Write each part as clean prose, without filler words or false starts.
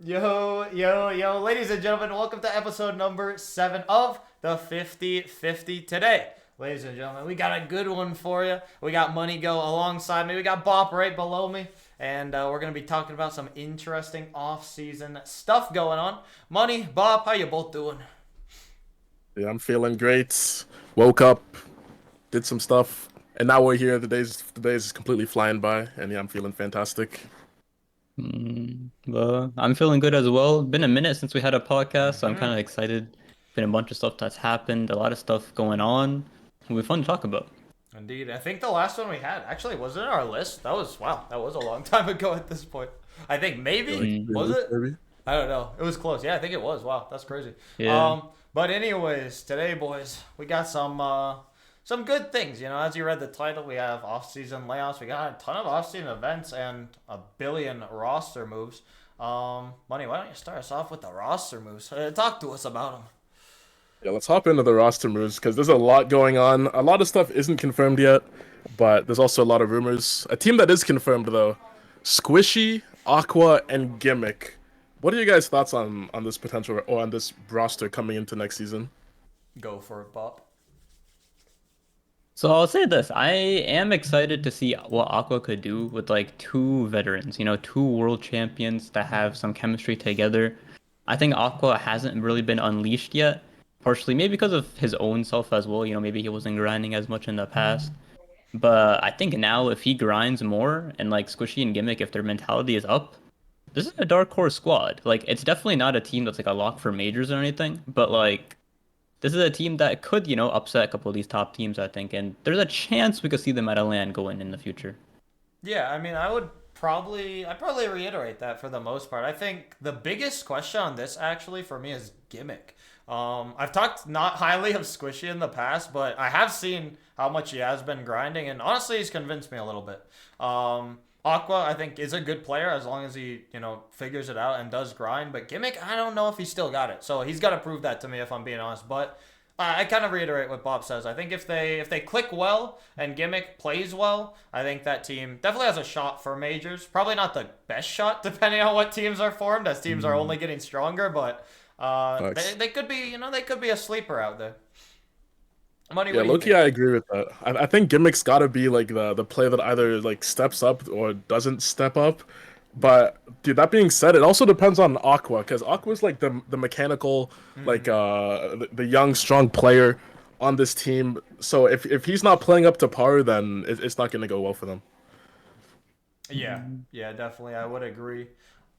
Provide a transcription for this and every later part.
Yo, ladies and gentlemen, welcome to episode number 7 of the 50-50 today. Ladies and gentlemen, we got a good one for you. We got MoneyGo alongside me. We got Bop right below me. And we're going to be talking about some interesting off-season stuff going on. Money, Bop, how you both doing? Yeah, I'm feeling great. Woke up, did some stuff, and now we're here. The days is completely flying by, and yeah, I'm feeling fantastic. Well, I'm feeling good as well. Been a minute since we had a podcast, so I'm kind hmm of excited. Been a bunch of stuff that's happened, a lot of stuff going on. It'll be fun to talk about. Indeed. I think the last one we had actually was in our list. That was a long time ago at this point. I think Feel like maybe, was really, it? maybe. I don't know. It was close. Yeah, I think it was. Wow, that's crazy. Yeah. But anyways, today, boys, we got some good things. You know, as you read the title, we have off-season layoffs. We got a ton of off-season events and a billion roster moves. Money, why don't you start us off with the roster moves? Talk to us about them. Yeah, let's hop into the roster moves because there's a lot going on. A lot of stuff isn't confirmed yet, but there's also a lot of rumors. A team that is confirmed though, Squishy, Aqua, and Gimmick. What are you guys' thoughts on this potential or on this roster coming into next season? Go for it, Bob. So I'll say this. I am excited to see what Aqua could do with like two veterans, two world champions that have some chemistry together. I think Aqua hasn't really been unleashed yet, partially maybe because of his own self as well. Maybe he wasn't grinding as much in the past. But I think now if he grinds more and like Squishy and Gimmick, if their mentality is up, this is a dark horse squad. Like it's definitely not a team that's like a lock for majors or anything, but like this is a team that could, upset a couple of these top teams, I think, and there's a chance we could see them at a land going in the future. Yeah, I mean, I'd probably reiterate that for the most part. I think the biggest question on this actually for me is Gimmick. I've talked not highly of Squishy in the past, but I have seen how much he has been grinding, and honestly, he's convinced me a little bit. Aqua, I think, is a good player as long as he, figures it out and does grind. But Gimmick, I don't know if he's still got it. So he's got to prove that to me if I'm being honest. But I kind of reiterate what Bob says. I think if they click well and Gimmick plays well, I think that team definitely has a shot for majors. Probably not the best shot depending on what teams are formed, as teams are only getting stronger. But Facts. they could be, they could be a sleeper out there. Money, Yeah, what do you Loki, think? I agree with that. I think Gimmick's got to be like the player that either like steps up or doesn't step up. But dude, that being said, it also depends on Aqua because Aqua's like the mechanical, like hmm the young strong player on this team. So if he's not playing up to par, then it's not gonna go well for them. Yeah, yeah, definitely. I would agree.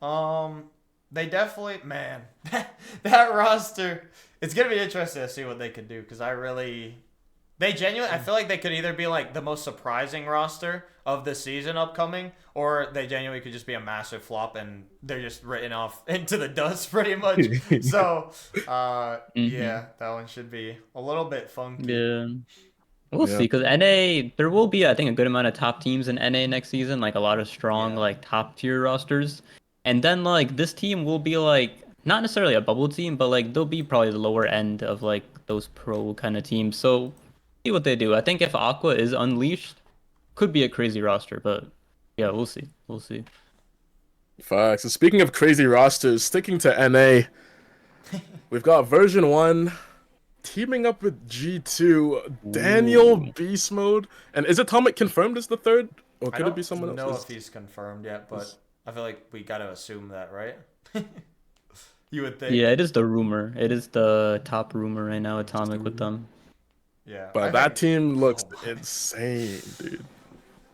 Um, they definitely, man, that roster. It's gonna be interesting to see what they could do because they genuinely. I feel like they could either be like the most surprising roster of the season upcoming, or they genuinely could just be a massive flop and they're just written off into the dust pretty much. So, Hmm. yeah, that one should be a little bit funky. Yeah. We'll see, Yeah, because NA, there will be, I think, a good amount of top teams in NA next season, like a lot of strong, Yeah. like top tier rosters. And then like this team will be like not necessarily a bubble team, but like they'll be probably the lower end of like those pro kind of teams. So see what they do. I think if Aqua is unleashed, could be a crazy roster, but yeah, we'll see. We'll see. facts. So speaking of crazy rosters, sticking to NA, we've got version one teaming up with G2, Daniel Ooh. Beast Mode, and is Atomic confirmed as the third, or I could it don't be someone else? know if he's confirmed yet, but I feel like we got to assume that, right? You would Yeah, think. it is the rumor. It is the top rumor right now, Atomic with them. Yeah, I But that think. team looks Oh my. insane, dude.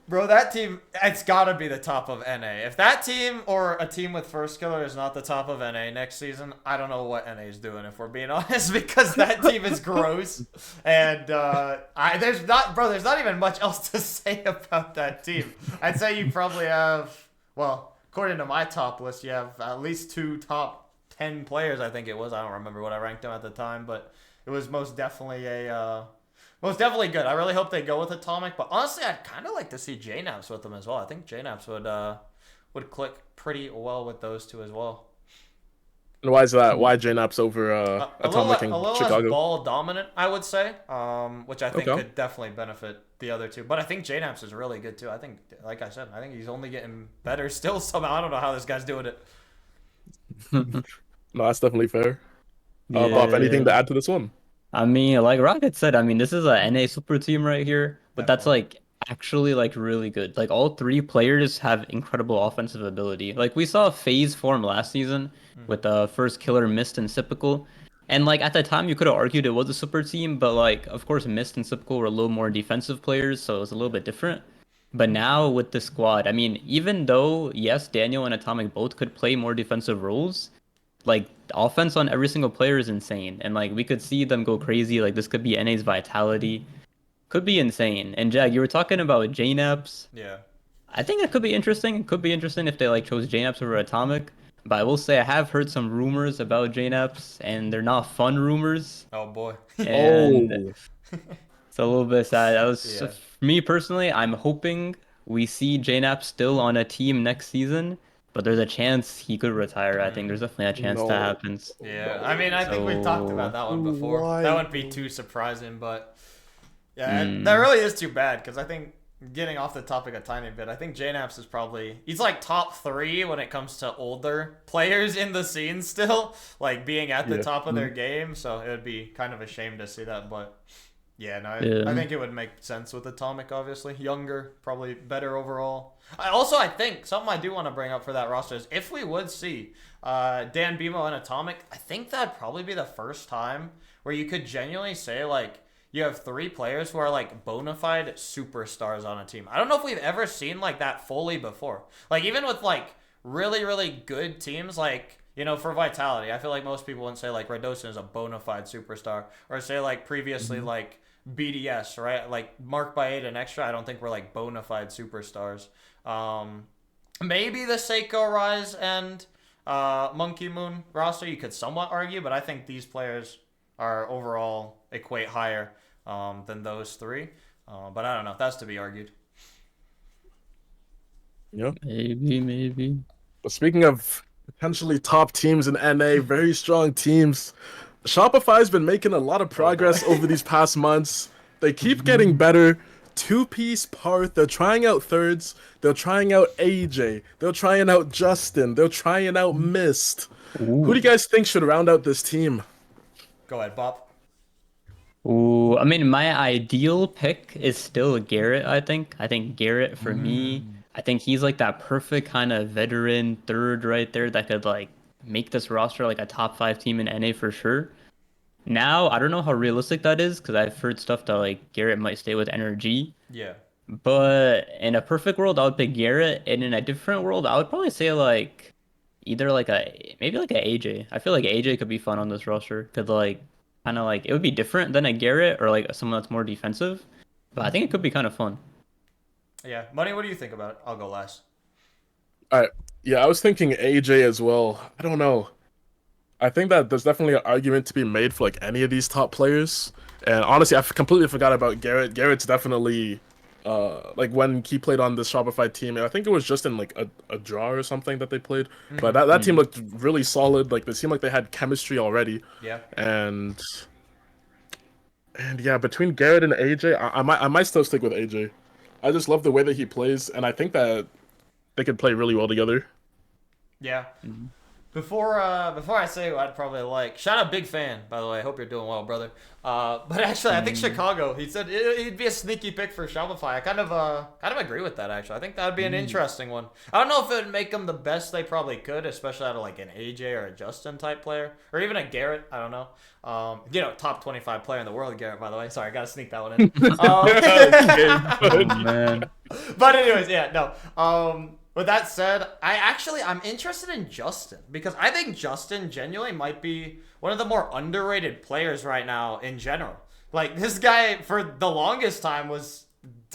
Bro, that team, it's got to be the top of NA. If that team or a team with First Killer is not the top of NA next season, I don't know what NA is doing, if we're being honest, because that team is gross. And there's not even much else to say about that team. I'd say you probably have, well, according to my top list, you have at least two top 10 players, I think it was. I don't remember what I ranked them at the time, but it was most definitely good. I really hope they go with Atomic, but honestly, I'd kind of like to see JNaps with them as well. I think JNaps would click pretty well with those two as well. And why is that? Why JNap's over Atomic A in little less Chicago? ball dominant, I would say, which I think Okay. could definitely benefit the other two. But I think JNaps is really good too. I think, like I said, I think he's only getting better still somehow. I don't know how this guy's doing it. No, that's definitely fair. Bob, anything to Yeah. add to this one? I mean, like Rocket said, I mean, this is a NA super team right here, but that's Definitely. like actually like really good. Like all three players have incredible offensive ability. Like we saw FaZe form last season with Hmm. the first killer Mist and Sypical. And like at the time you could have argued it was a super team, but like of course Mist and Sypical were a little more defensive players, so it was a little Yeah. bit different. But now with the squad, I mean, even though yes, Daniel and Atomic both could play more defensive roles, like the offense on every single player is insane, and like we could see them go crazy. Like this could be NA's vitality, could be insane. And Jag, you were talking about JNAPs. Yeah. I think it could be interesting. It could be interesting if they like chose JNAPs over Atomic. But I will say I have heard some rumors about JNAPs, and they're not fun rumors. Oh boy. And Oh, it's a little bit sad. I was, Yeah. me personally, I'm hoping we see JNAP still on a team next season, but there's a chance he could retire. I think there's definitely a chance that no. happens. Yeah. I mean, No. I think we talked about So, that one before. That Why? wouldn't be too surprising, but yeah, that mm, really is too bad because I think getting off the topic a tiny bit, I think JNaps is probably he's like top three when it comes to older players in the scene still, like being at the Yeah. top of their game. So it would be kind of a shame to see that, but yeah, no, I yeah. think it would make sense with Atomic. Obviously, younger, probably better overall. I think something I do want to bring up for that roster is if we would see Dan Bimo and Atomic, I think that'd probably be the first time where you could genuinely say like you have three players who are like bona fide superstars on a team. I don't know if we've ever seen like that fully before. Like even with like really really good teams, like for Vitality, I feel like most people wouldn't say like Radosin is a bona fide superstar, or say like previously like BDS, right? Like Mark by 8 and Extra, I don't think we're like bona fide superstars. Um, Maybe the Seiko Rise and Monkey Moon roster you could somewhat argue, but I think these players are overall equate higher than those three. But I don't know. That's to be argued. Yeah. Maybe. But speaking of potentially top teams in NA, very strong teams, Shopify's been making a lot of Oh boy. progress over these past months. They keep getting better. Two-piece Parth, they're trying out thirds, they're trying out AJ, they're trying out Justin, they're trying out Mist. Who do you Ooh. guys think should round out this team? Go ahead, Bob. Ooh, I mean, my ideal pick is still Garrett, I think. I think Garrett for me, I think he's like that perfect kind of veteran third right there that could like make this roster like a top five team in NA for sure. Now, I don't know how realistic that is because I've heard stuff that like Garrett might stay with NRG. Yeah. But in a perfect world, I would pick Garrett, and in a different world, I would probably say like either like a maybe like a AJ. I feel like AJ could be fun on this roster. Could like kind of like it would be different than a Garrett or like someone that's more defensive, but I think it could be kind of fun. Yeah. Money, what do you think about it? I'll go last. All right. Yeah, I was thinking AJ as well. I don't know. I think that there's definitely an argument to be made for like any of these top players. And honestly, completely forgot about Garrett. Garrett's definitely like when he played on this Shopify team, and I think it was just in like a draw or something that they played. But Mm-hmm. that team Mm. looked really solid. Like they seemed like they had chemistry already. Yeah. And yeah, between Garrett and AJ, I might still stick with AJ. I just love the way that he plays, and I think that they could play really well together. Yeah. Mhm. Before I say what I'd probably like, shout out big fan by the way. I hope you're doing well, brother. But actually, I think Mm. Chicago. He said he'd be a sneaky pick for Shopify. I kind of agree with that actually. I think that would be an Mm. interesting one. I don't know if it would make them the best they probably could, especially out of like an AJ or a Justin type player, or even a Garrett. I don't know. Top 25 player in the world, Garrett. By the way, sorry, I gotta sneak that one in. Okay, Oh but man. But anyways, yeah, no. With that said, I'm interested in Justin because I think Justin genuinely might be one of the more underrated players right now in general. Like this guy for the longest time was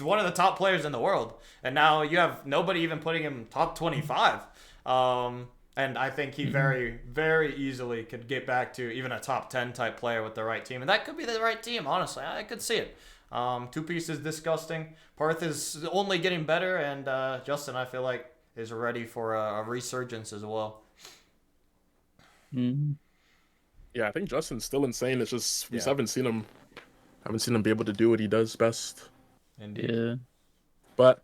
one of the top players in the world, and now you have nobody even putting him top 25. And I think he very, very easily could get back to even a top 10 type player with the right team, and that could be the right team. Honestly, I could see it. Two Piece is disgusting. Parth is only getting better, and Justin, I feel like, is ready for a resurgence as well. Mm. yeah, I think Justin's still insane. It's just we just Yeah, haven't seen him be able to do what he does best. indeed. Yeah. But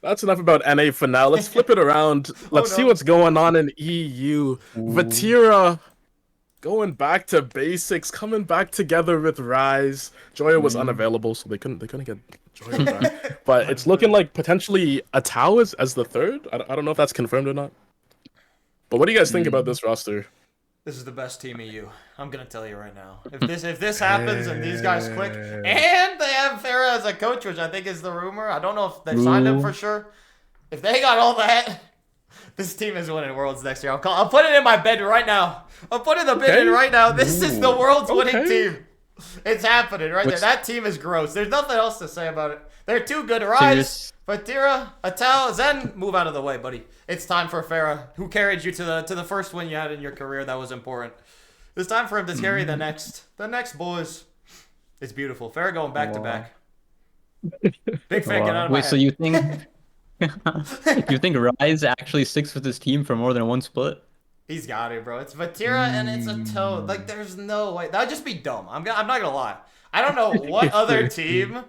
That's enough about NA for now. Let's flip it around. Let's see no. what's going on in EU. Vatira going back to basics, coming back together with Rise. Joya was unavailable, so they couldn't get Joya back. But it's looking like potentially Atao is as the third. I don't know if that's confirmed or not. But what do you guys think about this roster? This is the best team EU. I'm gonna tell you right now. If this happens and these guys click, and they have Farah as a coach, which I think is the rumor. I don't know if they signed him for sure. If they got all that, this team is winning Worlds next year. I'll put it in my bed right now. I'll put in the bid in right now. This is the Worlds winning team. It's happening right there. That team is gross. There's nothing else to say about it. They're too good. Rise, Vatira, Atao, Zen, move out of the way, buddy. It's time for Farah, who carried you to the first win you had in your career. That was important. It's time for him to carry the next boys. It's beautiful. Farah going back to back. Big fan, get out of my head. So you think you think Rise actually sticks with his team for more than one split? He's got it, bro. It's Vatira and it's Atao. Like, there's no way. That'd just be dumb. I'm not gonna lie. I don't know what other team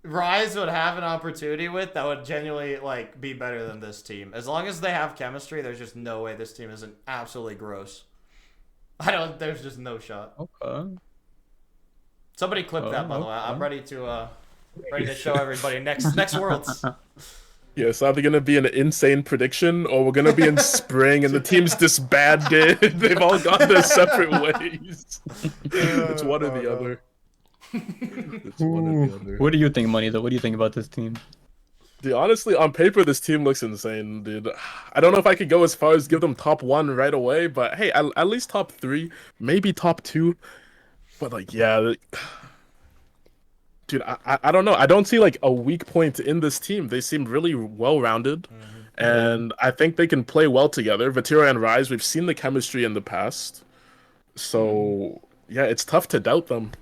Rise would have an opportunity with that would genuinely like be better than this team. As long as they have chemistry, there's just no way this team isn't absolutely gross. There's just no shot. Okay. Somebody clip that, by the way. I'm ready to show everybody next Worlds. Yeah, it's either gonna be an insane prediction or we're gonna be in spring and the team's disbanded. They've all gone their separate ways. It's one or the other. It's one or the other. What do you think, Money, though? What do you think about this team? Dude, honestly, on paper, this team looks insane, dude. I don't know if I could go as far as give them top 1 right away, but hey, at least top 3, maybe top 2. But like, yeah, dude, I don't know. I don't see like a weak point in this team. They seem really well-rounded, and I think they can play well together. Vatira and Rise, we've seen the chemistry in the past, so yeah, it's tough to doubt them.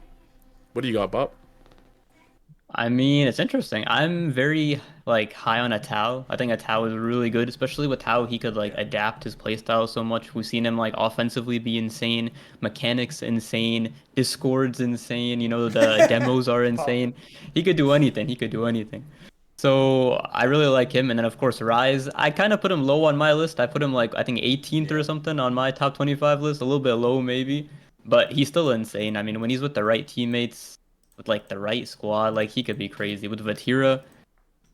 What do you got, Bop? I mean, it's interesting. I'm very like high on Atao. I think Atao is really good, especially with how he could like adapt his playstyle so much. We've seen him like offensively be insane, mechanics insane, Discord's insane. You know, the demos are insane. He could do anything. He could do anything. So I really like him. And then of course Rise. I kind of put him low on my list. I put him like I think 18th or something on my top 25 list. A little bit low maybe, but he's still insane. I mean, when he's with the right teammates, with like the right squad, like he could be crazy. With Vatira,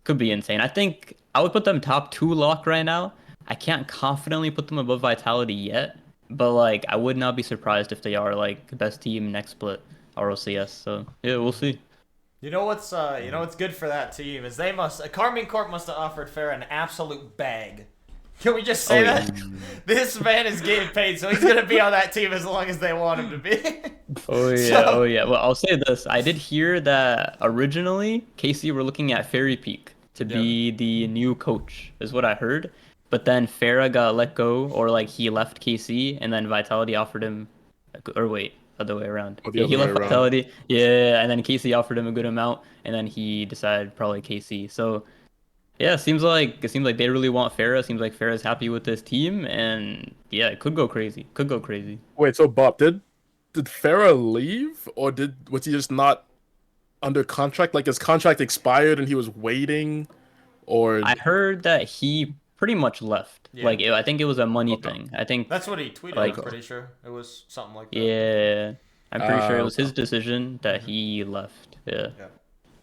could be insane. I think I would put them top 2 lock right now. I can't confidently put them above Vitality yet, but like I would not be surprised if they are like the best team next split rlcs. So yeah, we'll see. You know what's good for that team is Carmine Corp must have offered Farah an absolute bag. Can we just say that? This man is getting paid, so he's gonna be on that team as long as they want him to be. Oh yeah. Well, I'll say this: I did hear that originally KC were looking at Fairy Peak to be the new coach, is what I heard. But then Farah got let go, or like he left KC, and then Vitality offered him, or wait, other way around. He left Vitality, and then KC offered him a good amount, and then he decided probably KC. So. Yeah, it seems like they really want Farah. It seems like Farah's happy with this team, and yeah, it could go crazy. Wait, so Bob, did Farah leave, or was he just not under contract? Like his contract expired and he was waiting, or I heard that he pretty much left. Yeah. Like I think it was a money thing. I think that's what he tweeted. Like, I'm pretty sure it was something like that. Yeah, I'm pretty sure it was his decision that he left. Yeah.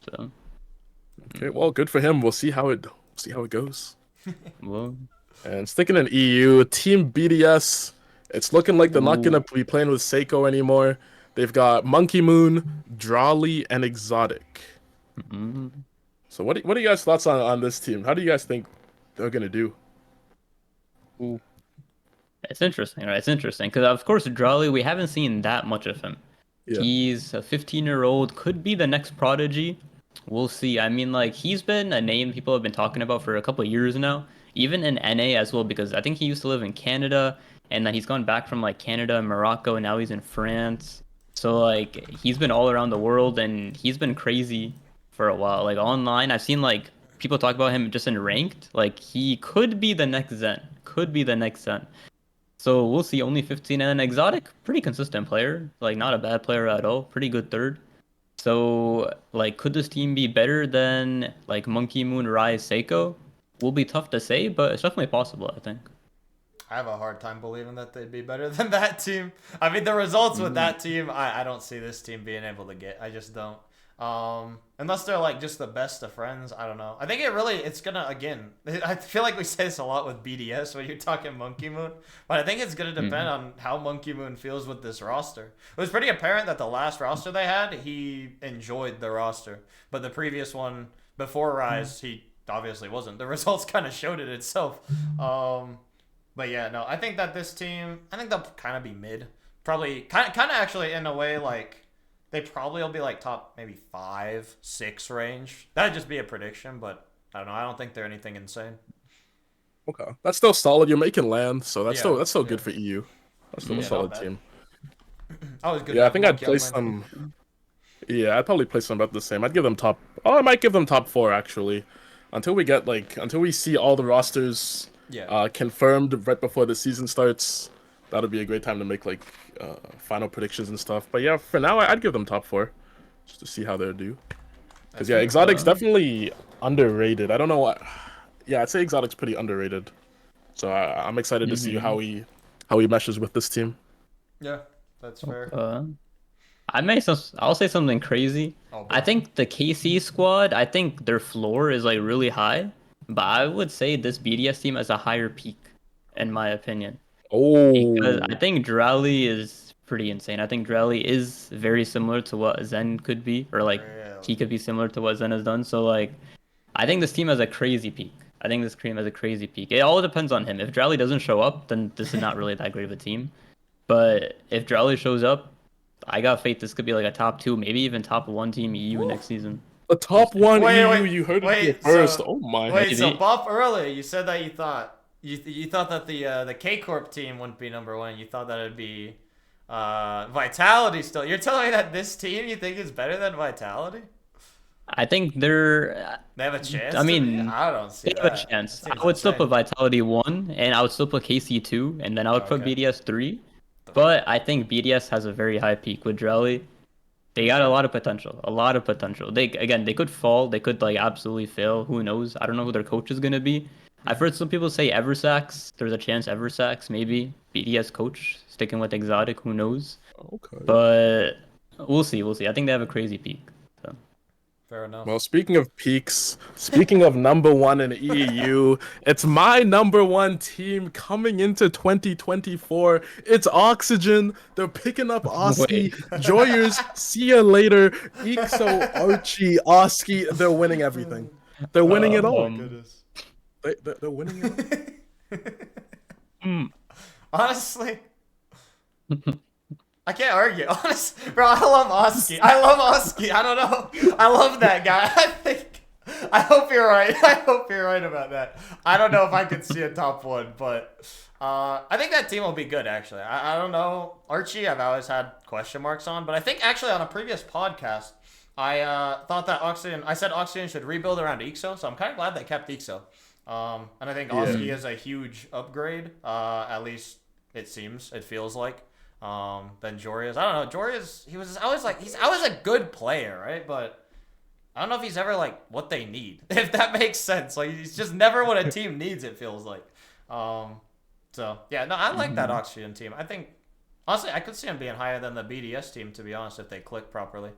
So. Okay, well, good for him. We'll see how it goes. Well, and sticking in EU, Team BDS, it's looking like they're not gonna be playing with Seiko anymore. They've got Monkey Moon, Drawley, and Exotic. So what are you guys' thoughts on this team? How do you guys think they're gonna do? It's interesting, right? It's interesting because of course Drawley, we haven't seen that much of him. Yeah. He's a 15-year-old, could be the next prodigy. We'll see. I mean, like, he's been a name people have been talking about for a couple of years now, even in NA as well, because I think he used to live in Canada, and then he's gone back from, like, Canada and Morocco, and now he's in France. So, like, he's been all around the world, and he's been crazy for a while. Like, online, I've seen, like, people talk about him just in ranked. Like, he could be the next Zen. So, we'll see. Only 15, and Exotic, pretty consistent player. Like, not a bad player at all. Pretty good third. So, like, could this team be better than, like, Monkey Moon, Rise, Seiko? will be tough to say, but it's definitely possible, I think. I have a hard time believing that they'd be better than that team. I mean, the results with that team, I don't see this team being able to get. I just don't. Unless they're like just the best of friends. I don't know. I think it's gonna, again, I feel like we say this a lot with BDS when you're talking Monkey Moon, but I think it's gonna depend on how Monkey Moon feels with this roster. It was pretty apparent that the last roster they had, he enjoyed the roster, but the previous one before Rise, he obviously wasn't. The results kind of showed it itself. But yeah, no, I think that this team, I think they'll kind of be mid. Probably, kind of actually in a way, like, they probably will be like top maybe 5, 6 range. That'd just be a prediction, but I don't know. I don't think they're anything insane. Okay, that's still solid. You're making land, so that's Yeah, still yeah. good for EU. That's still a Yeah, solid not bad. team. I was good. Yeah, I enough think I'd monkey on place my team. them. Yeah, I'd probably place them about the same. I'd give them top. Oh, I might give them top 4 actually, until we see all the rosters Yeah. confirmed right before the season starts. That'll be a great time to make like final predictions and stuff. But yeah, for now, I'd give them top 4, just to see how they'll do. Because yeah, Exotic's definitely underrated. I don't know what. Yeah, I'd say Exotic's pretty underrated. So I'm excited to see how he meshes with this team. Yeah, that's fair. I'll say something crazy. Oh, I think the KC squad, I think their floor is like really high, but I would say this BDS team has a higher peak, in my opinion. Because Oh, I think Drowley is pretty insane. I think Drowley is very similar to what Zen could be, or like he really? could be similar to what Zen has done. So like, I think this team has a crazy peak. I think this team has a crazy peak. It all depends on him. If Drowley doesn't show up, then this is not really that great of a team. But if Drowley shows up, I got faith this could be like a top 2, maybe even top 1 team EU Woo. next season. the We'll top see. 1 Wait, EU. wait, You heard it here wait. first. So, Oh my. wait. So, Maybe. Bop, earlier you said that you thought you thought that the K Corp team wouldn't be number 1. You thought that it'd be Vitality still. You're telling me that this team you think is better than Vitality? I think they're. They have a chance. I mean, I don't see they have a that. chance. That seems I would still put insane. Vitality 1, and I would still put KC 2, and then I would put Okay. BDS 3. But I think BDS has a very high peak with Drelly. They got a lot of potential. A lot of potential. They could fall. They could like absolutely fail. Who knows? I don't know who their coach is gonna be. I've heard some people say Eversax. There's a chance Eversax maybe BDS coach sticking with Exotic. Who knows? Okay. But we'll see. We'll see. I think they have a crazy peak. So. Fair enough. Well, speaking of peaks, speaking of number 1 in EU, it's my number 1 team coming into 2024. It's Oxygen. They're picking up Oski. Joyers, see ya later. Ixo, Archie, Oski. They're winning everything. They're winning it all. Goodness. They're winning it all. Honestly, I can't argue. Honestly, bro, I love Oski. I love Oski. I don't know. I love that guy. I hope you're right. I hope you're right about that. I don't know if I could see a top 1, but I think that team will be good, actually. I don't know. Archie, I've always had question marks on, but I think actually on a previous podcast, I thought that I said Oxygen should rebuild around Ixo, so I'm kind of glad they kept Ixo. And I think Oski is a huge upgrade, at least it feels like. Than Joria's. I don't know. Joria's, he's always a good player, right? But I don't know if he's ever like what they need, if that makes sense. Like he's just never what a team needs, it feels like. So yeah, no, I like that Oxygen team. I think honestly I could see him being higher than the BDS team, to be honest, if they click properly.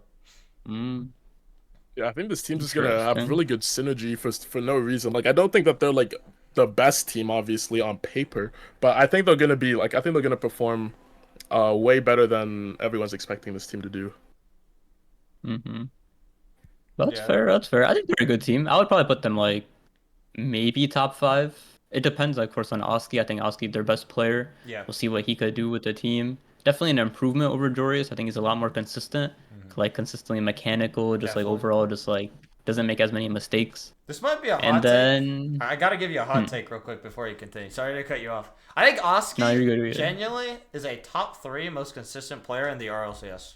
Yeah, I think this team's just gonna have really good synergy for no reason. Like, I don't think that they're like the best team, obviously, on paper, but I think they're gonna perform way better than everyone's expecting this team to do. That's Yeah. fair. That's fair. I think they're a good team. I would probably put them like maybe top 5. It depends, of course, on Oski. I think Oski their best player. Yeah. We'll see what he could do with the team. Definitely an improvement over Jorius. I think he's a lot more consistent, like consistently mechanical, just like Definitely. overall, just like doesn't make as many mistakes. This might be a hot And take. then I gotta give you a hot take real quick before you continue. Sorry to cut you off. I think Oski No, you're good, you're good. genuinely is a top 3 most consistent player in the RLCS.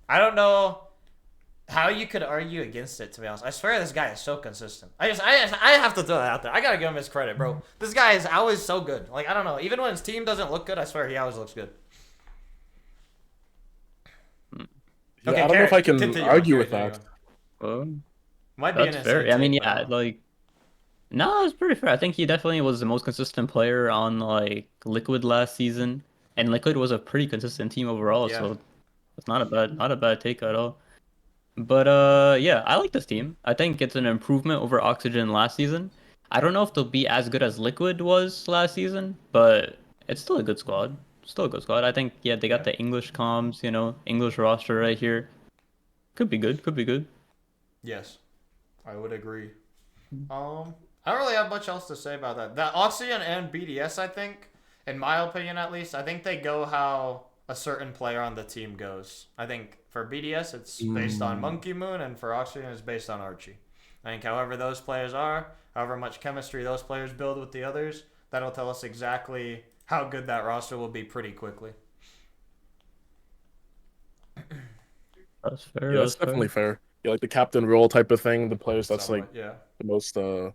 I don't know how you could argue against it, to be honest. I swear this guy is so consistent. I have to throw that out there. I gotta give him his credit, bro. This guy is always so good. Like, I don't know. Even when his team doesn't look good, I swear he always looks good. Yeah, Okay, I don't know if I can continue argue on, with carry that. well, Might be an that's insane fair. I mean, take, but yeah, like No, it's pretty fair. I think he definitely was the most consistent player on like Liquid last season, and Liquid was a pretty consistent team overall, Yeah. so it's not a bad take at all. But yeah, I like this team. I think it's an improvement over Oxygen last season. I don't know if they'll be as good as Liquid was last season, but it's still a good squad. Still a good squad. I think yeah, they got Yeah. the English comms, English roster right here. Could be good. Could be good. Yes, I would agree. I don't really have much else to say about that. That Oxygen and BDS, I think, in my opinion at least, I think they go how a certain player on the team goes. I think for BDS, it's based on Mm. Monkey Moon, and for Oxygen, it's based on Archie. I think however those players are, however much chemistry those players build with the others, that'll tell us exactly how good that roster will be pretty quickly. That's fair. Yeah, that's That's definitely fair. fair. Yeah, like the captain role type of thing. The players that's like Somewhat, yeah. the most the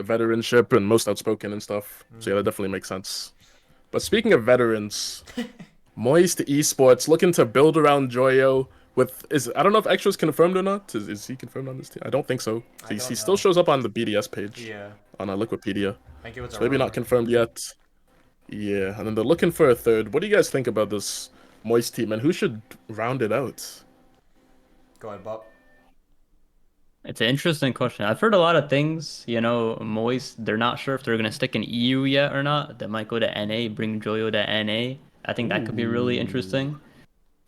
veteranship and most outspoken and stuff. So yeah, that definitely makes sense. But speaking of veterans, Moist Esports looking to build around Joyo with is I don't know if Extra's confirmed or not. Is he confirmed on this team? I don't think so. I He don't still know. shows up on the BDS page Yeah, on Liquipedia. I think it was So a maybe not rumor. confirmed yet. Yeah, and then they're looking for a third. What do you guys think about this Moist team and who should round it out? Go ahead, Bob. It's an interesting question. I've heard a lot of things, Moist, they're not sure if they're gonna stick in EU yet or not. They might go to NA, bring Joyo to NA. I think that could be really Ooh. interesting.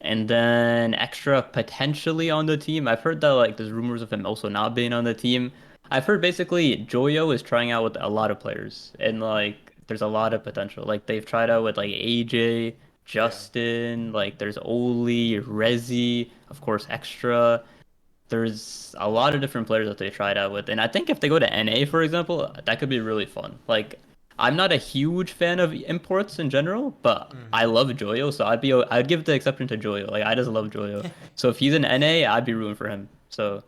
And then Extra potentially on the team. I've heard that like there's rumors of him also not being on the team. I've heard basically Joyo is trying out with a lot of players and like there's a lot of potential. Like they've tried out with like AJ, Yeah. Justin, like there's Oli, Rezi, of course Extra. There's a lot of different players that they tried out with, and I think if they go to NA, for example, that could be really fun. Like, I'm not a huge fan of imports in general, but I love Joyo, so I'd give the exception to Joyo. Like, I just love Joyo. So if he's in NA, I'd be rooting for him. So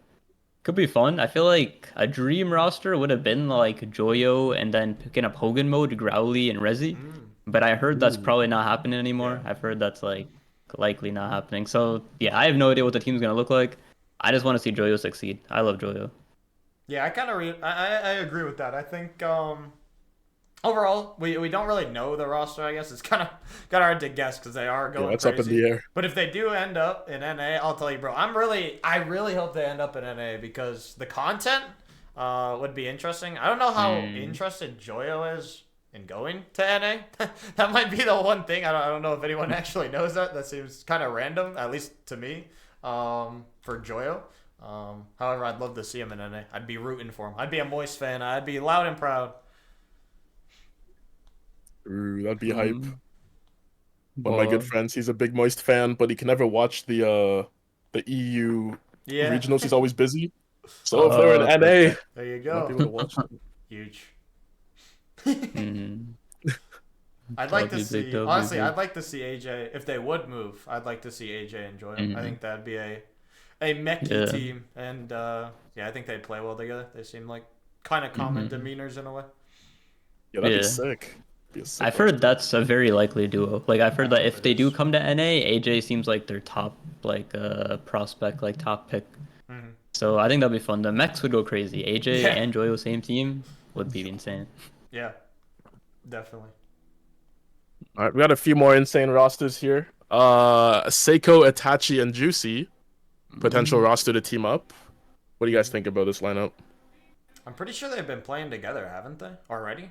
could be fun. I feel like a dream roster would have been like Joyo and then picking up Hogan mode, Growly, and Rezi. Mm. But I heard that's Ooh. probably not happening Yeah. anymore. I've heard that's like likely not happening. So yeah, I have no idea what the team's gonna look like. I just want to see Joyo succeed. I love Joyo. Yeah, I kind of I agree with that. I think overall we don't really know the roster. I guess it's kind of hard to guess because they are Yeah, going it's up in the crazy. air. But if they do end up in NA, I'll tell you, bro. I really hope they end up in NA because the content would be interesting. I don't know how Mm. interested Joyo is in going to NA. That might be the one thing. I don't know if anyone actually knows that. That seems kind of random, at least to me. For Joyo. However, I'd love to see him in NA. I'd be rooting for him. I'd be a Moist fan. I'd be loud and proud. Ooh, that'd be hype. Mm. One of my good But friends, he's a big Moist fan, but he can never watch the EU Yeah. regionals. He's always busy. So if they're in okay, NA, okay. There you I might be able to go. watch them. Huge. Mm. I'd like to W big see, W honestly, I'd big. like to see AJ, if they would move, I'd like to see AJ and Joyo. I Mm. think that'd be a mechy Yeah. team. And yeah, I think they'd play well together. They seem like kind of common Hmm. demeanors in a way. Yeah, that'd be Yeah. sick. Be a sick I've heard roster. that's a very likely duo. Like I've I heard that hope if it they do is. come to NA, AJ seems like their top like prospect, like top pick. Hmm. So I think that'd be fun. The Mechs would go crazy. AJ Yeah. and Joyo same team would be insane. Yeah, definitely. All right, we got a few more insane rosters here. Seiko, Itachi, and Juicy potential Mm. roster to team up. What do you guys think about this lineup? I'm pretty sure they've been playing together, haven't they? Already?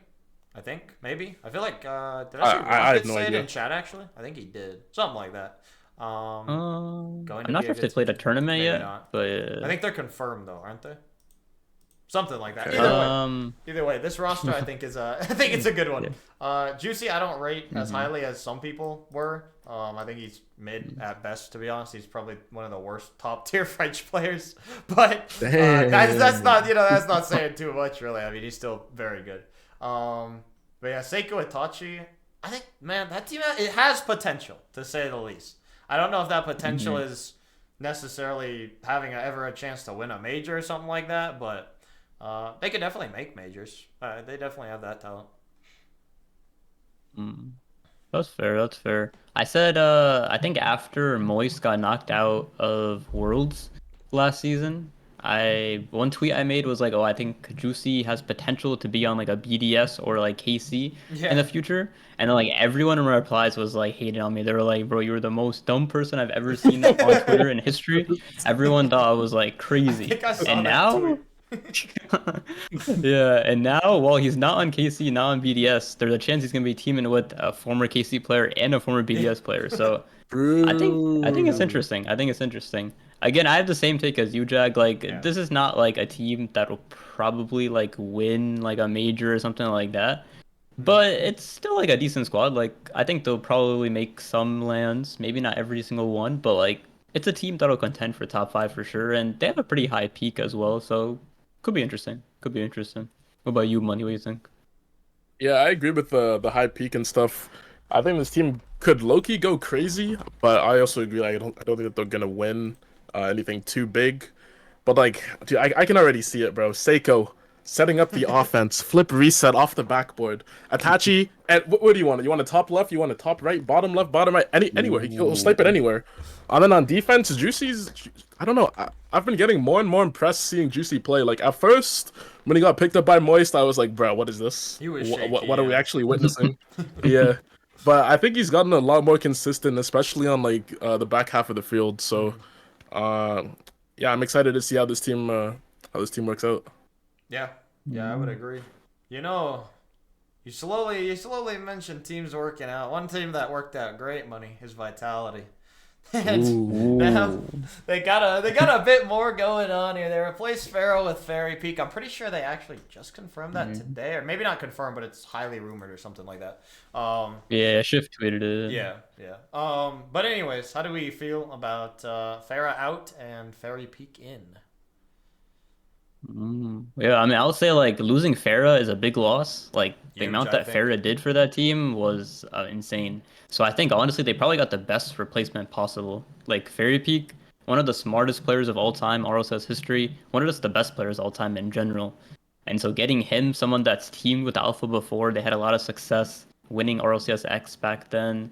I think maybe. I feel like did I I see I, I have Rocket no say it in idea. chat actually? I think he did. Something like that. Going I'm to not be sure a if they good played a team. tournament Maybe yet, not. but I think they're confirmed though, aren't they? Something like that. Okay. Either way, this roster I think is I think it's a good one. yeah. Juicy I don't rate as Hmm. highly as some people were. I think he's mid at best to be honest. He's probably one of the worst top tier French players. But that's not Damn. that's not saying too much really. I mean he's still very good. But yeah, Seiko Itachi, I think man that team it has potential to say the least. I don't know if that potential Hmm. is necessarily having ever a chance to win a major or something like that, but they could definitely make majors. They definitely have that talent. Mm. That's fair. That's fair. I said, I think after Moist got knocked out of Worlds last season, one tweet I made was like, oh, I think Juicy has potential to be on like a BDS or like KC in Yeah. the future. And then like everyone in replies was like hating on me. They were like, bro, you were the most dumb person I've ever seen on Twitter in history. Everyone thought I was like I crazy. think I saw And that tweet. now, yeah, and now while he's not on KC, not on BDS, there's a chance he's gonna be teaming with a former KC player and a former Yeah. BDS player. So I think it's True. interesting. I think it's interesting. Again, I have the same take as you, Jag. Like, Yeah. this is not like a team that'll probably like win like a major or something like that. Mhm. But it's still like a decent squad. Like, I think they'll probably make some lands, maybe not every single one, but like it's a team that'll contend for top five for sure, and they have a pretty high peak as well. So could be interesting. Could be interesting. What about you, Money? What do you think? Yeah, I agree with the high peak and stuff. I think this team could low-key go crazy, but I also agree. Like, I don't think that they're gonna win anything too big. But like, dude, I can already see it, bro. Seiko setting up the offense, flip reset off the backboard. Itachi, and what do you want? You want a top left? You want a top right? Bottom left? Bottom right? Anywhere. He'll snipe it Ooh. anywhere. And then on defense, Juicy's. I don't know. I've been getting more and more impressed seeing Juicy play. Like at first, when he got picked up by Moist, I was like, bro, what is this? He was What shaky, what are we yeah. actually witnessing? Yeah. But I think he's gotten a lot more consistent, especially on like the back half of the field. So, Mhm. uh, yeah, I'm excited to see how this team works out. Yeah. Yeah, I would Mm. agree. You know, you slowly mentioned teams working out. One team that worked out great, Money, is Vitality. And now Ooh. they got a bit more going on here. They replaced Pharaoh with Fairy Peak. I'm pretty sure they actually just confirmed that Mhm. today, or maybe not confirmed, but it's highly rumored or something like that. Um, Yeah, Shift tweeted it. yeah, yeah. But anyways, how do we feel about Farah out and Fairy Peak in? Yeah, I mean, I would say like losing Farah is a big loss. Like the Huge, amount I that think. Farah did for that team was insane. So I think honestly they probably got the best replacement possible. Like Fairy Peak, one of the smartest players of all time, RLCS history, one of just the best players of all time in general. And so getting him, someone that's teamed with Alpha before, they had a lot of success winning RLCS X back then.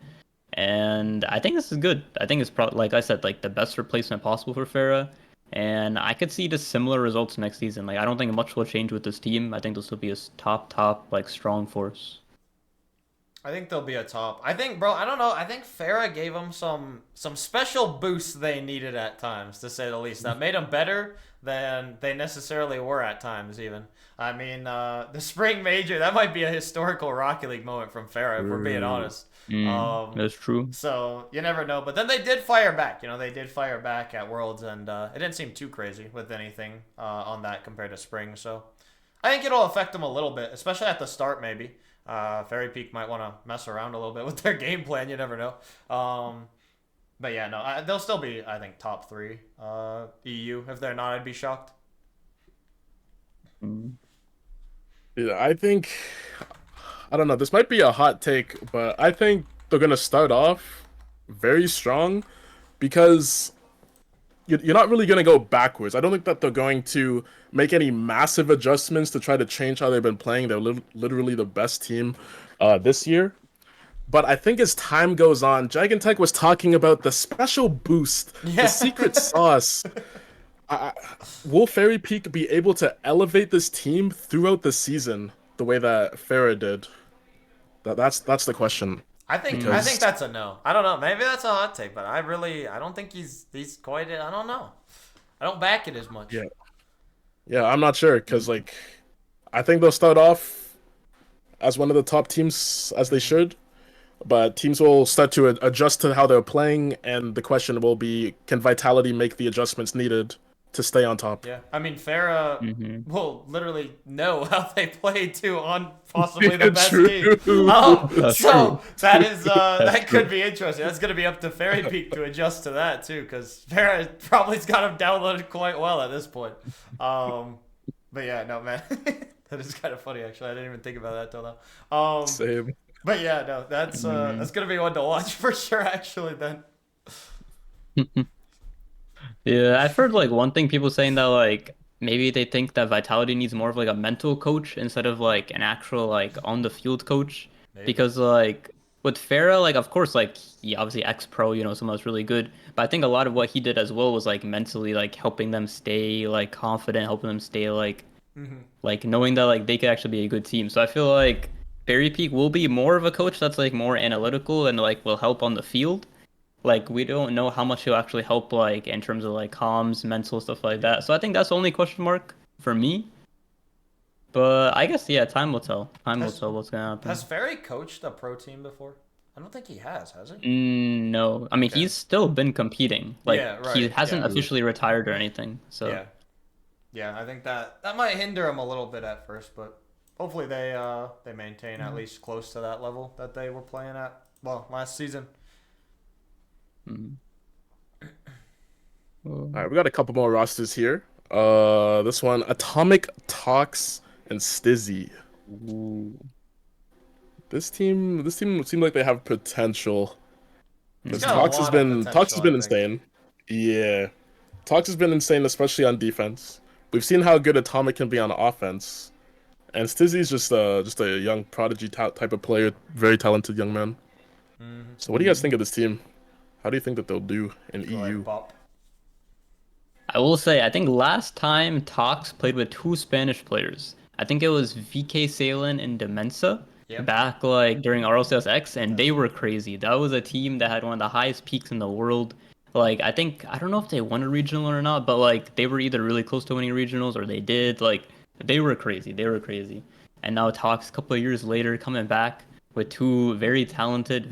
And I think this is good. I think it's probably, like I said, like the best replacement possible for Farah. And I could see just similar results next season. Like I don't think much will change with this team. I think this will be a top, like strong force. I think they'll be a top. I think, bro. I don't know. I think Farah gave them some special boosts they needed at times, to say the least. That made them better than they necessarily were at times. Even. I mean, the spring major, that might be a historical Rocket League moment from Farah, if we're being honest. That's true. So you never know. But then they did fire back. They did fire back at Worlds, and it didn't seem too crazy with anything on that compared to spring. So I think it'll affect them a little bit, especially at the start, maybe. Fairy Peak might want to mess around a little bit with their game plan. You never know. But yeah, no, they'll still be, I think, top three EU. If they're not, I'd be shocked. Mm. Yeah, I don't know. This might be a hot take, but I think they're gonna start off very strong because you're not really gonna go backwards. I don't think that they're going to make any massive adjustments to try to change how they've been playing. They're literally the best team this year. But I think as time goes on, Jagentek was talking about the special boost, the Yeah. secret sauce. I, will Fairy Peak be able to elevate this team throughout the season the way that Farah did? That's the question. I think Because that's a no. I don't know. Maybe that's a hot take, but I don't think he's quite. I don't know. I don't back it as much. yeah, yeah, I'm not sure because like I think they'll start off as one of the top teams as they Mhm. should, but teams will start to adjust to how they're playing, and the question will be, can Vitality make the adjustments needed to stay on top? Yeah, I mean Farah Hmm. will literally know how they play too on possibly the best team. True. That's So true. that is That's that could true. be interesting. That's gonna be up to Fairy Peak to adjust to that too, because Farah probably's got him downloaded quite well at this point. Um, but yeah, no man, that is kind of funny actually. I didn't even think about that till now. Same. But yeah, no, that's gonna be one to watch for sure. Actually, then. Yeah, I've heard like one thing people saying that like maybe they think that Vitality needs more of like a mental coach instead of like an actual like on the field coach Maybe. because like with Farah, like of course, like he obviously ex-pro, someone that's really good. But I think a lot of what he did as well was like mentally like helping them stay like confident, helping them stay Hmm. like knowing that like they could actually be a good team. So I feel like Barry Peak will be more of a coach that's like more analytical and like will help on the field. Like we don't know how much he'll actually help like in terms of like comms, mental stuff like Yeah. that. So I think that's the only question mark for me. But I guess yeah, time will tell. Time will Has tell what's gonna has happen. Ferry coached a pro team before? I don't think he has he? No, I mean Okay. he's still been competing. Yeah, Like he right. hasn't Yeah. officially retired or anything. So Yeah. Yeah, I think that might hinder him a little bit at first, but hopefully they maintain at least close to that level that they were playing at well last season. mm. All right, we got a couple more rosters here. This one, Atomic, Tox, and Stizzy. Ooh. This team seem like they have potential. He's Because Mhm. got a lot of Tox potential, has I been think. insane. Yeah, Tox has been insane, especially on defense. We've seen how good Atomic can be on offense, and Stizzy's just a young prodigy type of player, very talented young man. Mm-hmm. So, what do you guys think of this team? How do you think that they'll do in Go ahead, EU? Bop. I will say, I think last time Tox played with two Spanish players. I think it was VK Salen and Demensa Yep, back like during RLCS X, and that's they right. were crazy. That was a team that had one of the highest peaks in the world. Like I don't know if they won a regional or not, but like they were either really close to winning regionals or they did. Like they were crazy. They were crazy. And now Tox, a couple of years later, coming back with two very talented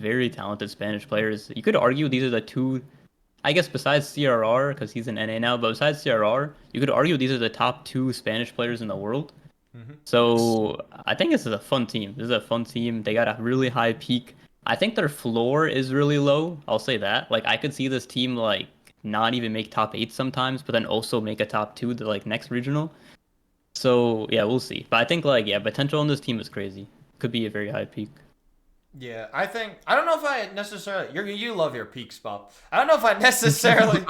Spanish players. You could argue these are the two I guess besides CRR, because he's in NA now, but besides CRR, you could argue these are the top two Spanish players in the world. Mm-hmm. So I think this is a fun team. This is a fun team. They got a really high peak. I think their floor is really low. I'll say that. Like I could see this team like not even make top eight sometimes, but then also make a top two the like next regional. So yeah, we'll see. But I think like yeah, potential on this team is crazy. Could be a very high peak. Yeah, I don't know if I necessarily you love your peak spot. I don't know if I necessarily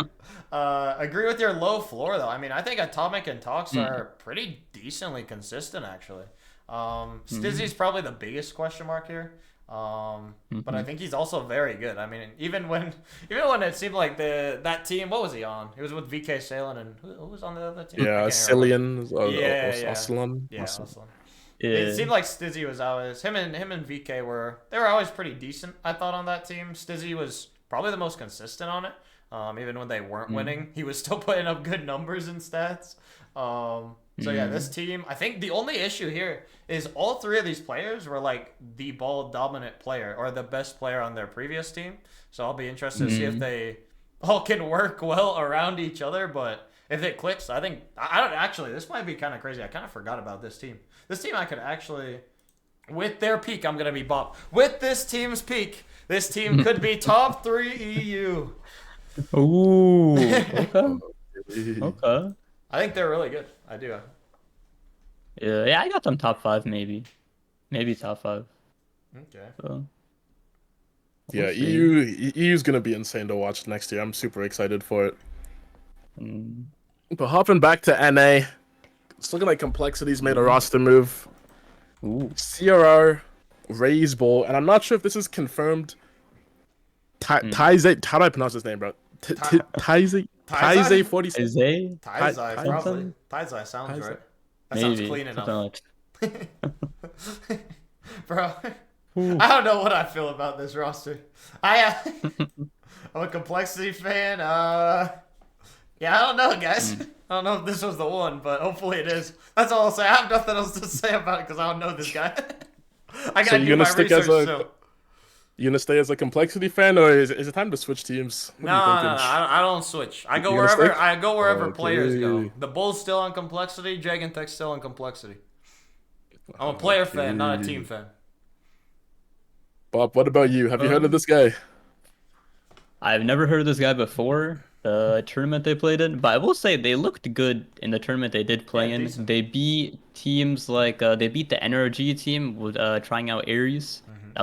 agree with your low floor though. I mean, I think Atomic and Tox Mm. are pretty decently consistent actually. Stizzy's Mm. probably the biggest question mark here. But I Hmm. think he's also very good. I mean, even when it seemed like that team, what was he on? He was with VK Salen and who was on the other team? I Yeah, can't even remember. Cillian, Yeah, yeah, Oslan, yeah. Also. It Yeah. seemed like Stizzy was always him and VK were always pretty decent. I thought on that team, Stizzy was probably the most consistent on it. Even when they weren't Mm. winning, he was still putting up good numbers and stats. So yeah, this Mm. team. I think the only issue here is all three of these players were like the ball dominant player or the best player on their previous team. So I'll be interested to see if Mm. they all can work well around each other. But if it clicks, I think I don't actually. This might be kind of crazy. I kind of forgot about this team. This team I could actually, with their peak, I'm gonna be Bob. With this team's peak, this team could be top three EU. Ooh. Okay. Oslan. Okay. I think they're really good. I do. Yeah, yeah, I got them top five maybe. Maybe top five. Okay. So we'll Yeah, see. EU's gonna be insane to watch next year. I'm super excited for it. Mm. But hopping back to NA, it's looking like Complexity's made a Ooh. roster move. Ooh. CRR, Raise Bowl, and I'm not sure if this is confirmed. Mm. Taize, how do I pronounce his name, bro? Ty- Taize, Taizai? 47. Isaiah? Taizai, probably. Something? Taizai sounds Taizai. right. That sounds Maybe. clean Something enough. like Bro, Ooh. I don't know what I feel about this roster. I'm a Complexity fan. Yeah, I don't know, guys. Mm. I don't know if this was the one, but hopefully it is. That's all I'll say. I have nothing else to say about it because I don't know this guy. I So gotta do my research still. you gonna stay as a Complexity fan, or is it time to switch teams? What No, are you no, no, thinking? I don't switch. I go You gonna wherever stick? players go. Okay. The Bulls still on Complexity. Jagentek still on Complexity. I'm a player fan, not a team Okay. fan. Bob, what about you? Have you heard of Um, this guy? I've never heard of this guy before. The tournament they played in, but I will say they looked good in the tournament they did Yeah, play in. decent. They beat teams like they beat the NRG team with trying out Ares. Hmm. That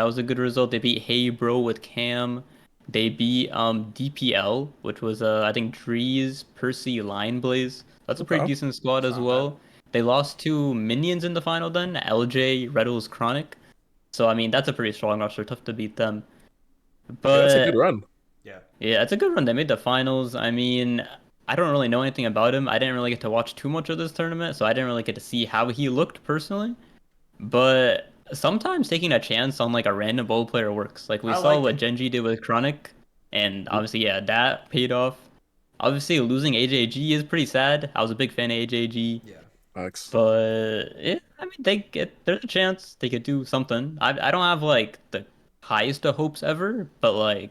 was a good result. They beat Hey Bro with Cam. They beat DPL, which was I think Drees, Percy, Lion Blaze. That's a pretty Okay. decent squad It's as not bad. well. They lost to Minions in the final then, LJ, Reddles, Chronic. So I mean, that's a pretty strong roster, tough to beat them. Yeah, that's a good But run. Yeah. yeah, it's a good run. They made the finals. I mean, I don't really know anything about him. I didn't really get to watch too much of this tournament, so I didn't really get to see how he looked personally. But sometimes taking a chance on like a random bowl player works. Like we I saw like what it. Genji did with Chronic, and obviously, yeah, that paid off. Obviously, losing AJG is pretty sad. I was a big fan of AJG, Yeah. Max. but yeah, I mean, there's a chance they could do something. I don't have like the highest of hopes ever, but like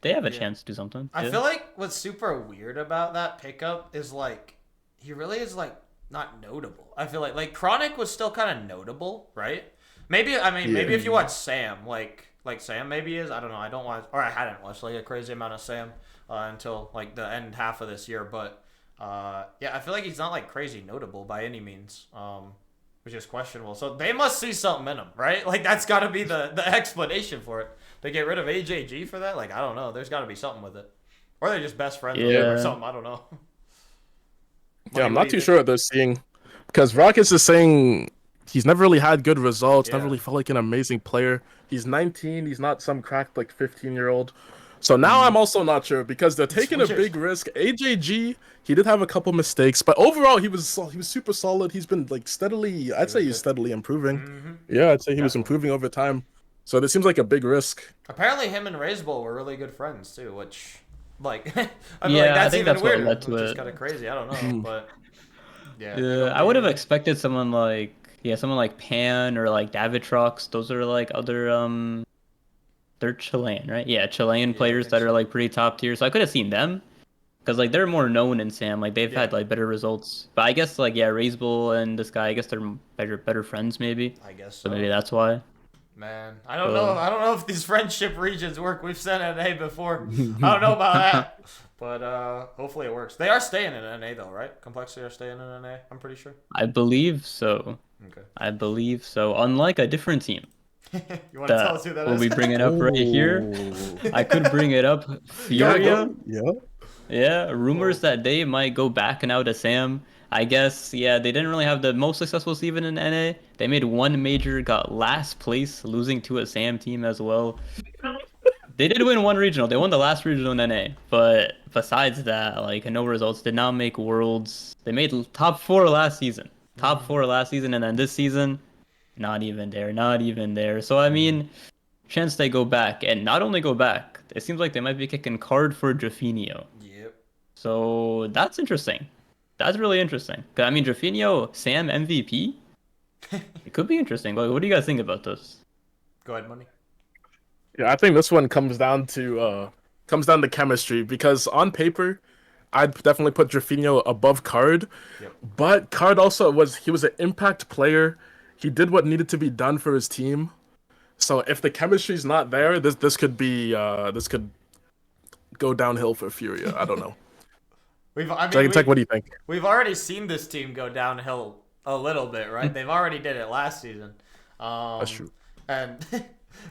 they have a Yeah. chance to do something. I Yeah. feel like what's super weird about that pickup is like he really is like not notable. I feel like Chronic was still kind of notable, right? Maybe I mean maybe Yeah. if you watch Sam, like Sam maybe is. I don't know. I don't watch or I hadn't watched like a crazy amount of Sam until like the end half of this year. But yeah, I feel like he's not like crazy notable by any means. Which is questionable. So they must see something in him, right? Like that's got to be the explanation for it. They get rid of AJG for that? Like I don't know. There's got to be something with it, or they're just best friends with him or Yeah. something. I don't know. Yeah, Money, I'm what not do you too think? sure what they're seeing because Rockets is saying he's never really had good results, never Yeah. really felt like an amazing player. He's 19, he's not some cracked like 15-year-old. So now Mhm. I'm also not sure because they're taking a Which is big risk. AJG, he did have a couple mistakes, but overall he was super solid. He's been like steadily, he I'd say was he's good. steadily improving. Mm-hmm. Yeah, I'd say he was Definitely. improving over time. So this seems like a big risk. Apparently, him and Razebull were really good friends too, which, like, I feel like Yeah, I that's think even that's what weirder, led to which is it. kind of crazy. I don't know, Hmm. but yeah, you Yeah, gonna I would have be expected someone like yeah, someone like Pan or like Davitrox. Those are like other they're Chilean, right? Yeah, Chilean yeah, I players think that are so. like pretty top tier. So I could have seen them because like they're more known in Sam. Like they've Yeah, had like better results. But I guess like yeah, Razebull and this guy, I guess they're better friends maybe. I guess So maybe so. that's why. Man, I don't know. But I don't know if these friendship regions work. We've sent NA before. I don't know about that, but hopefully it works. They are staying in NA though, right? Complexity are staying in NA. I'm pretty sure. I believe so. Okay. I believe so. Unlike a different team You want to tell us that who that we'll is? be bringing up right here. Oh. I could bring it up. Go, Furia. go. Yeah. Yeah, rumors Oh, that they might go back now to Sam. I guess, yeah, they didn't really have the most successful season in NA. They made one major, got last place, losing to a Sam team as well. They did win one regional. They won the last regional in NA. But besides that, like, no results. Did not make Worlds. They made top four last season. Top four last season, and then this season, not even there. Not even there. So, I mean, chance they go back. And not only go back, it seems like they might be kicking card for Drafinio. yep. So that's interesting. That's really interesting. 'Cause, I mean, Drafinho, Sam MVP. It could be interesting. Like, what do you guys think about this? Go ahead, money. Yeah, I think this one comes down to chemistry because on paper, I'd definitely put Drafinho above Card, Yep. but Card also was an impact player. He did what needed to be done for his team. So if the chemistry's not there, this could go downhill for Furia. I don't know. I mean, Jagentek, what do you think? we've already seen this team go downhill a little bit, right? They've already did it last season. That's true. And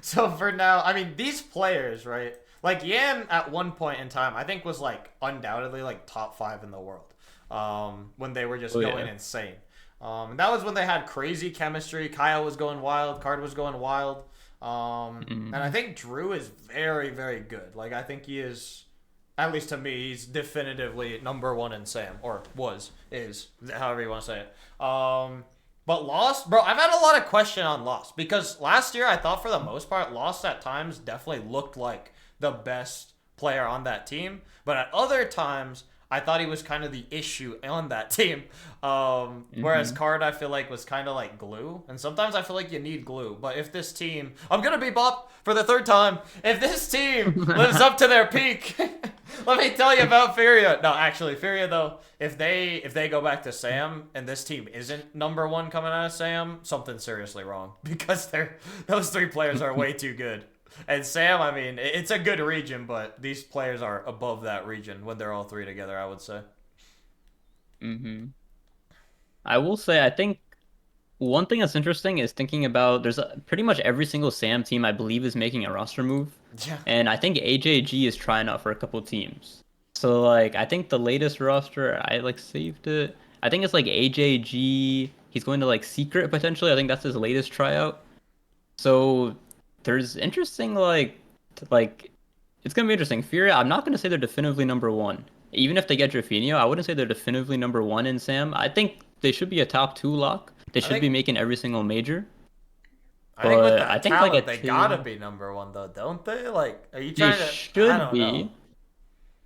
so for now, I mean, these players, right? Like Yan at one point in time, I think was like undoubtedly like top 5 in the world. When they were just Oh going yeah. insane. And that was when they had crazy chemistry. Kyle was going wild. Card was going wild. And I Mhm. think Drew is very, very good. Like I think he is, at least to me, he's definitively number one in Sam, or is, however you want to say it. But Lost, bro, I've had a lot of question on Lost because last year I thought for the most part Lost at times definitely looked like the best player on that team, but at other times I thought he was kind of the issue on that team. Whereas Mhm. Card I feel like was kind of like glue, and sometimes I feel like you need glue. But if this team, I'm gonna be Bop for the third time. If this team lives up to their peak, let me tell you about Furia. No, actually, Furia though, if they go back to Sam and this team isn't number one coming out of Sam, something's seriously wrong because those three players are way too good. And Sam, I mean, it's a good region, but these players are above that region when they're all three together, I would say. Mhm. I will say, I think one thing that's interesting is thinking about pretty much every single Sam team I believe is making a roster move, Yeah. and I think AJG is trying out for a couple teams. So like, I think the latest roster I like saved it. I think it's like AJG. He's going to like Secret potentially. I think that's his latest tryout. So there's interesting like it's gonna be interesting. Fury, I'm not gonna say they're definitively number one. Even if they get Drafinio, I wouldn't say they're definitively number one in Sam. I think they should be a top two lock. They I should be think making every single major. I think with But I that think like a talent, they gotta two, be number one though, don't they? Like, are you they trying to? I should don't know. be.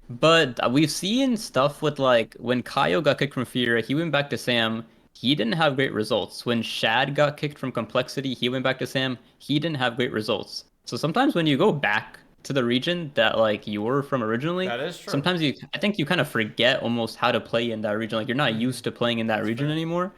But we've seen stuff with like when Kaio got kicked from Fear, he went back to Sam. He didn't have great results. When Shad got kicked from Complexity, he went back to Sam. He didn't have great results. So sometimes when you go back to the region that like you were from originally, That is true. sometimes I think you kind of forget almost how to play in that region. Like you're not Mhm. used to playing in that That's region fair. anymore.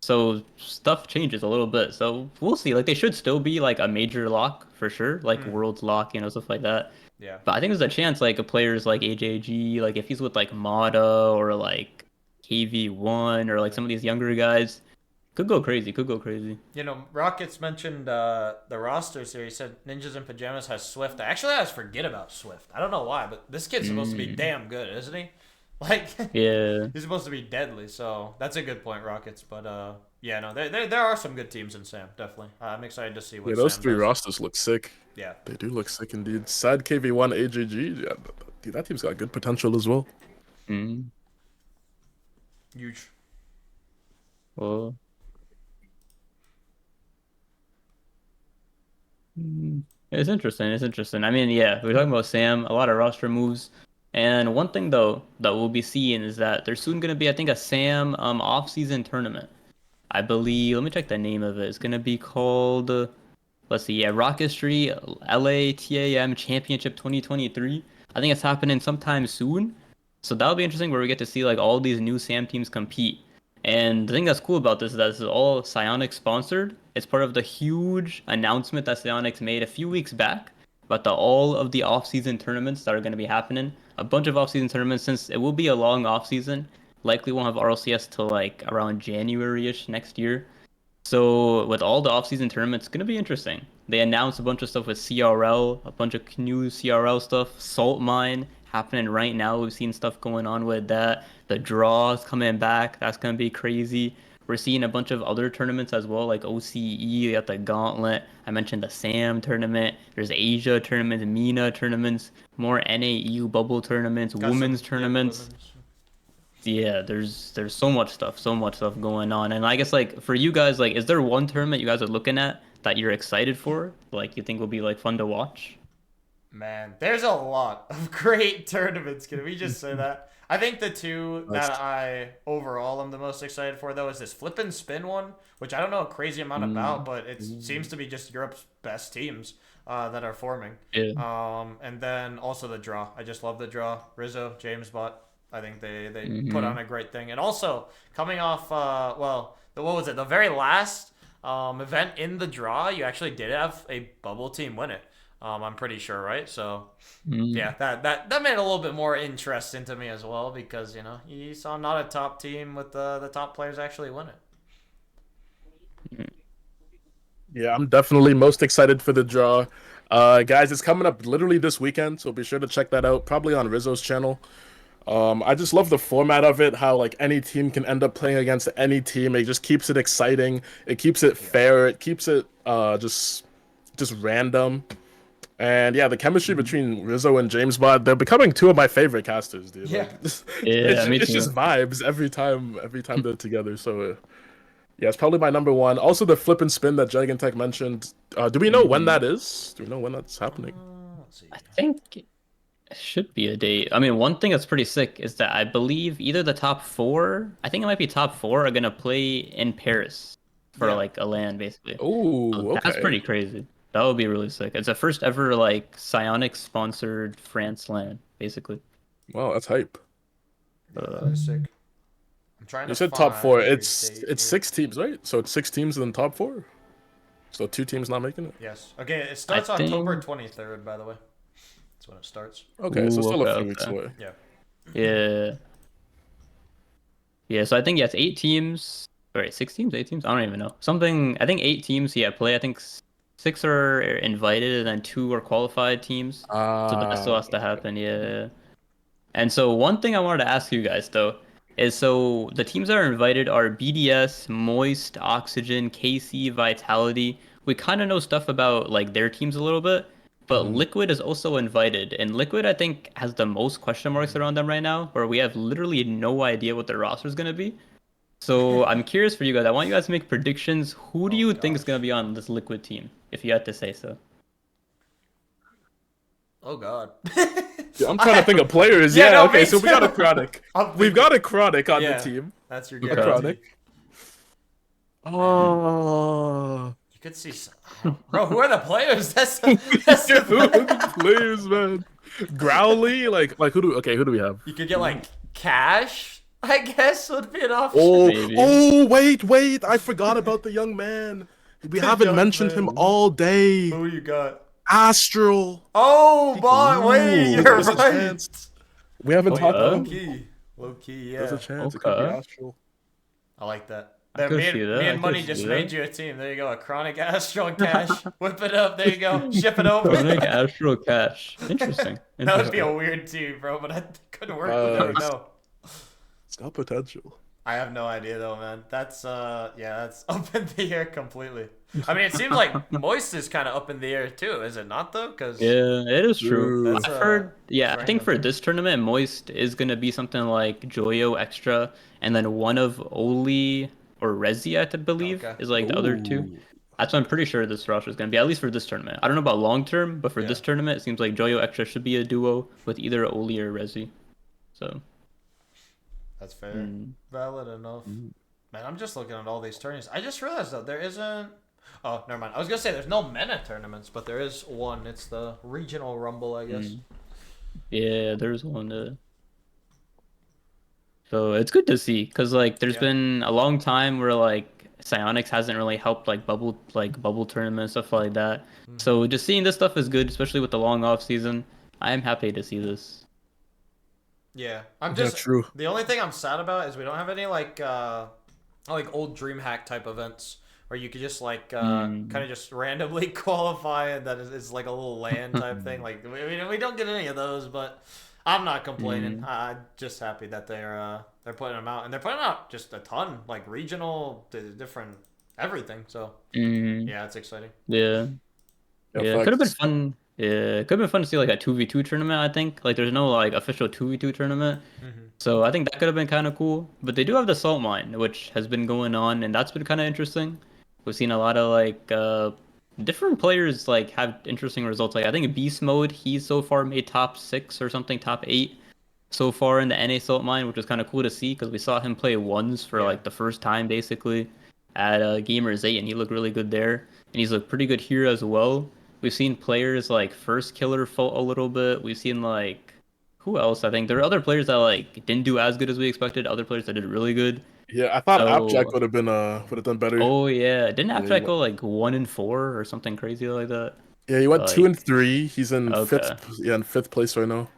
So stuff changes a little bit. So we'll see. Like they should still be like a major lock for sure, like Mhm. Worlds lock, stuff like that. Yeah. But I think there's a chance like a players like AJG, like if he's with like Mata or like KV1 or like Yeah. some of these younger guys, could go crazy, could go crazy. Rockets mentioned the rosters here. He said Ninjas in Pajamas has Swift. Actually, I always forget about Swift. I don't know why, but this kid's supposed to be Mm, damn good, isn't he? Like, yeah. he's supposed to be deadly. So that's a good point, Rockets. But yeah, no, there are some good teams in Sam. Definitely, I'm excited to see Yeah, what those Sam three does. rosters look sick. Yeah, They do look sick indeed. Sad KV1 AJG. Yeah, dude, that team's got good potential as well. Mm, huge. well, it's interesting. It's interesting. I mean, yeah, we're talking about Sam, a lot of roster moves. And one thing though that we'll be seeing is that there's soon gonna be, I think, a Sam off-season tournament. I believe. Let me check the name of it. It's gonna be called. Let's see. Yeah, Rocketry LATAM Championship 2023. I think it's happening sometime soon. So that'll be interesting where we get to see like all these new Sam teams compete. And the thing that's cool about this is that this is all Psyonix sponsored. It's part of the huge announcement that Psyonix made a few weeks back about all of the off-season tournaments that are going to be happening. A bunch of off-season tournaments since it will be a long off-season. Likely won't have RLCS till like around January-ish next year. So with all the off-season tournaments, it's gonna be interesting. They announced a bunch of stuff with CRL, a bunch of new CRL stuff, Salt Mine happening right now. We've seen stuff going on with that. The draws coming back. That's gonna be crazy. We're seeing a bunch of other tournaments as well, like OCE, got the Gauntlet. I mentioned the SAM tournament. There's Asia tournaments, MENA tournaments, more NAU bubble tournaments, Got women's some, yep, tournaments. women's. Yeah, there's so much stuff going on. And I guess like for you guys, like is there one tournament you guys are looking at that you're excited for? Like you think will be like fun to watch? Man, there's a lot of great tournaments. Can we just say that? I think the two that Nice. I overall am the most excited for though is this flip and spin one, which I don't know a crazy amount about, Mm. but it seems to be just Europe's best teams that are forming. Yeah. And then also the draw. I just love the draw. Rizzo, James Bot. I think they put on Hmm. a great thing. And also coming off, what was it? The very last event in the draw, you actually did have a bubble team win it. I'm pretty sure, right? So Mm. yeah, that made it a little bit more interesting to me as well because you saw not a top team with the top players actually win it. Yeah, I'm definitely most excited for the draw. Guys, it's coming up literally this weekend, so be sure to check that out. Probably on Rizzo's channel. I just love the format of it, how like any team can end up playing against any team. It just keeps it exciting. It keeps it Yeah. fair. It keeps it just random. And yeah, the chemistry between Rizzo and James Bond, they're becoming two of my favorite casters, dude. Yeah. Like Yeah, me it's just too. vibes every time they're together. So yeah, it's probably my number one. Also the flip and spin that Jagentek mentioned. Do we know when Hmm. that is? Do we know when that's happening? Let's see. I think it should be a date. I mean, one thing that's pretty sick is that I believe either the top four, I think it might be top four, are gonna play in Paris for Yeah. like a LAN basically. So Oh, that's okay. pretty crazy. That would be really sick. It's the first ever like Psyonix sponsored France LAN, basically. Wow, that's hype. Yeah, that Uh, is sick. I'm trying You to said top four. find a It's date it's here. 6 teams, right? So it's 6 teams in the top four. So 2 teams not making it. Yes. Okay, it I starts October think. 23rd, by the way. That's when it starts. Okay, so Ooh, still a okay, few weeks okay. away. Yeah. Yeah, yeah. So I think yeah, it's 8 teams. All right, 6 teams, 8 teams. I don't even know. Something. I think 8 teams. Yeah, play. I think six are invited, and then two are qualified teams. So that still has Okay, to okay. happen. Yeah. And so one thing I wanted to ask you guys though is the teams that are invited are BDS, Moist, Oxygen, KC, Vitality. we kind of know stuff about like their teams a little bit, but Liquid is also invited, and Liquid I think has the most question marks around them right now, where we have literally no idea what their roster is gonna be. So I'm curious for you guys. I want you guys to make predictions. Who do Oh, you think is gosh. gonna be on this Liquid team, if you had to say so? Oh God. Yeah, I'm trying to think of players. Yeah, Yeah, no, okay, me so we got a too. Chronic. I'm We've got a Chronic on Yeah. the team. That's your Okay. A guarantee. Chronic. Oh. You could see, bro. Who are the players? That's the Who are the players, man? Growly, who do we have? You could get like Cash. I guess would be an option. Oh, Maybe. wait! I forgot about the young man. We haven't young mentioned man. him all day. Who you got? Astral. Oh, boy, wait, Ooh, you're there's a right. chance. We haven't Oh, talked yeah? about him. Low key, There's a yeah. chance it could be Okay. Astral. I like that. I There, could me and, see that, me I and could Money see just that. made you a team. There you go. A Chronic Astro and Cash. Whip it up. There you go. Ship it over. Chronic Astral Cash. Interesting. That would be a weird team, bro, but it couldn't work. You never know. It's got potential. I have no idea though, man. That's that's up in the air completely. I mean, it seems like Moist is kind of up in the air too, is it not though? Because Yeah, it is true. That's, I've heard, I think random. for this tournament, Moist is gonna be something like Joyo Extra, and then one of Oli or Rezi, I believe, Okay. is like the other two. Ooh. That's what I'm pretty sure this roster is gonna be, at least for this tournament. I don't know about long term, but for Yeah. this tournament, it seems like Joyo Extra should be a duo with either Oli or Rezi. So, That's fair. Valid enough. Man, I'm just looking at all these tourneys. I just realized though there isn't. Oh, never mind. I was gonna say there's no meta tournaments, but there is one. It's the regional rumble, I guess. yeah, there's one. So it's good to see, cause like there's Yeah. been a long time where like Psionics hasn't really helped like bubble tournaments, stuff like that. So just seeing this stuff is good, especially with the long off season. I am happy to see this. Yeah, I'm Yeah, just. true. The only thing I'm sad about is we don't have any like old DreamHack type events where you could just like kind of just randomly qualify and that is like a little land type thing. Like we don't get any of those, but I'm not complaining. I'm just happy that they're putting them out, and they're putting out just a ton, like regional, different everything. So yeah, it's exciting. Yeah, Yeah, yeah, it could have been facts. fun. Yeah, it could have been fun to see like a 2v2 tournament. I think like there's no like official 2v2 tournament, so I think that could have been kind of cool. But they do have the salt mine, which has been going on, and that's been kind of interesting. We've seen a lot of like different players like have interesting results. Like I think Beast Mode, he's so far made top 6 or something, top 8 so far in the NA salt mine, which was kind of cool to see because we saw him play ones for like the first time basically at Gamers 8, and he looked really good there, and he's looked pretty good here as well. We've seen players like First Killer fault a little bit. We've seen like who else? I think there are other players that like didn't do as good as we expected. Other players that did really good. Yeah, I thought So- Appjack would have done better. Oh yeah, didn't Yeah, Abstract go like 1-4 or something crazy like that? Yeah, he went like- 2 and 3. He's in Okay. fifth. Yeah, in 5th place right now.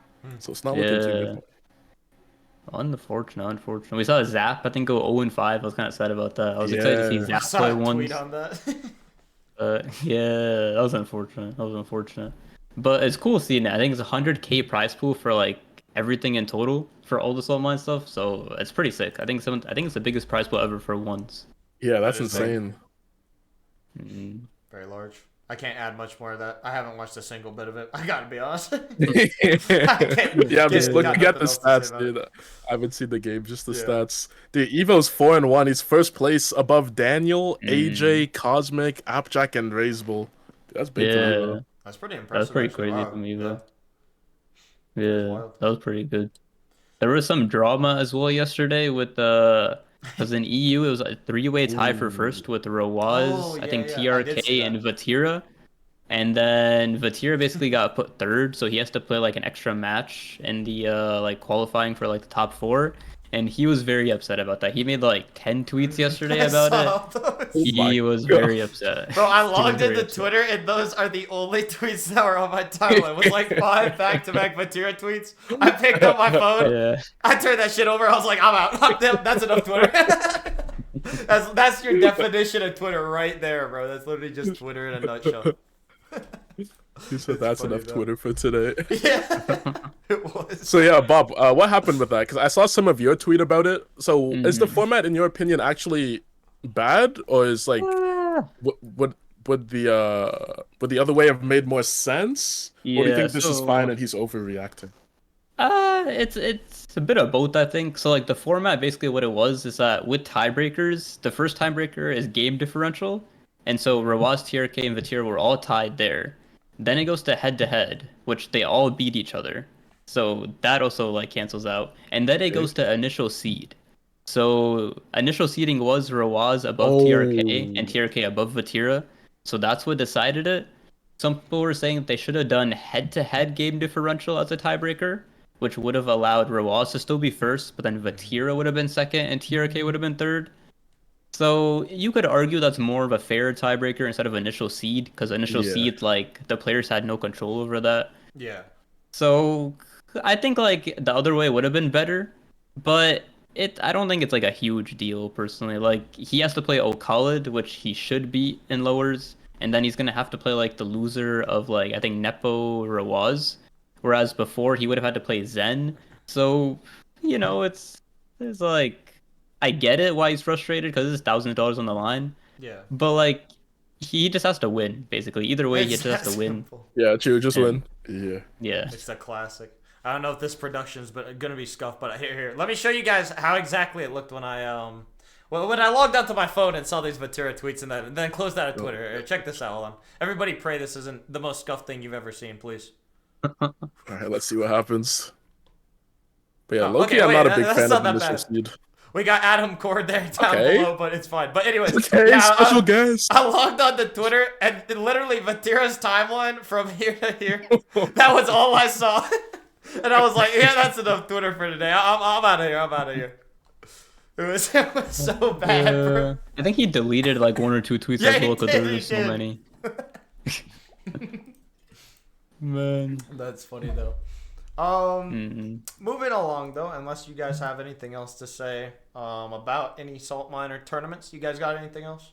So it's not looking too Yeah. good. Unfortunate. We saw Zap, I think, go 0-5. I was kind of sad about that. I was excited to see Yeah. I Zap saw play a ones. tweet on that. Yeah, that was unfortunate. But it's cool seeing it. I think it's a 100K prize pool for like everything in total for all the salt mine stuff. So it's pretty sick. I think it's the biggest prize pool ever for ones. Yeah, that's That is big. insane. Very large. I can't add much more of that. I haven't watched a single bit of it. I gotta be honest. Yeah, I'm just Got looking at nothing the else to say stats, about dude. I haven't seen the game, just the Yeah. stats. Dude, Evo's 4 and 1. He's first place above Daniel, AJ, Cosmic, Appjack, and Razebull. That's big to Yeah, Evo. That's pretty impressive. that's pretty actually. crazy Wow. from Evo. Yeah. Yeah, wild. that was pretty good. There was some drama as well yesterday with because in EU it was a 3-way tie for first with Rawaz, Oh, I think yeah, I did see TRK and that. Vatira. And then Vatira basically got put third, so he has to play like an extra match in the like qualifying for like the top 4. And he was very upset about that. He made like 10 tweets yesterday I about saw it. those. my He was God. very upset. Bro, I He was logged very into upset. Twitter, and those are the only tweets that were on my timeline. It was like 5 back-to-back Vatira tweets. I picked up my phone. Yeah. I turned that shit over. I was like, I'm out. That's enough Twitter. that's your definition of Twitter right there, bro. That's literally just Twitter in a nutshell. He said It's that's funny, enough though. Twitter for today. Yeah, it was. So yeah, Bob, what happened with that? Because I saw some of your tweet about it. So is the format, in your opinion, actually bad, or is like what would the other way have made more sense? Or do you Yeah, think this is fine so and he's overreacting? it's a bit of both, I think. So like the format, basically what it was is that with tiebreakers, the first tiebreaker is game differential, and so Rawaz, TRK, and Vatira were all tied there. Then it goes to head to head, which they all beat each other. So that also like cancels out, and then it Okay. goes to initial seed. So initial seeding was Rawaz above TRK and Oh, TRK above Vatira. So that's what decided it. Some people were saying that they should have done head-to-head game differential as a tiebreaker, which would have allowed Rawaz to still be first, but then Vatira would have been second and TRK would have been third. So you could argue that's more of a fair tiebreaker instead of initial seed, because initial yeah. seed, like the players had no control over that. Yeah. So I think like the other way would have been better, but I don't think it's like a huge deal personally. Like he has to play Khalid, which he should beat in lowers, and then he's gonna have to play like the loser of like I think Nepo Rawaz, whereas before he would have had to play Zen. So it's like I get it why he's frustrated because it's $1,000 on the line, Yeah. but like he just has to win basically. Either way, he It's just has that to win, simple. Yeah, true, just and win. Yeah. yeah. It's a classic. I don't know if this production's gonna be scuffed, but here. Let me show you guys how exactly it looked when when I logged onto my phone and saw these Vatira tweets and then closed out of Twitter. Check this out. Hold on. Everybody, pray this isn't the most scuffed thing you've ever seen, please. All right, let's see what happens. But yeah, Oh, Loki, okay, I'm wait, not a big that's fan not of that initial bad. seed. We got Adam Cord there down Okay. below, but it's fine. But anyways, Okay, yeah, special guest. I logged on to Twitter and literally Vatira's timeline from here to here. That was all I saw, and I was like, "Yeah, that's enough Twitter for today. I'm out of here. I'm out of here." It was so bad, bro. I think he deleted like one or two tweets Yeah, as he well because there did, were he just so did. many. Man. That's funny though. Moving along though, unless you guys have anything else to say about any salt miner tournaments, you guys got anything else?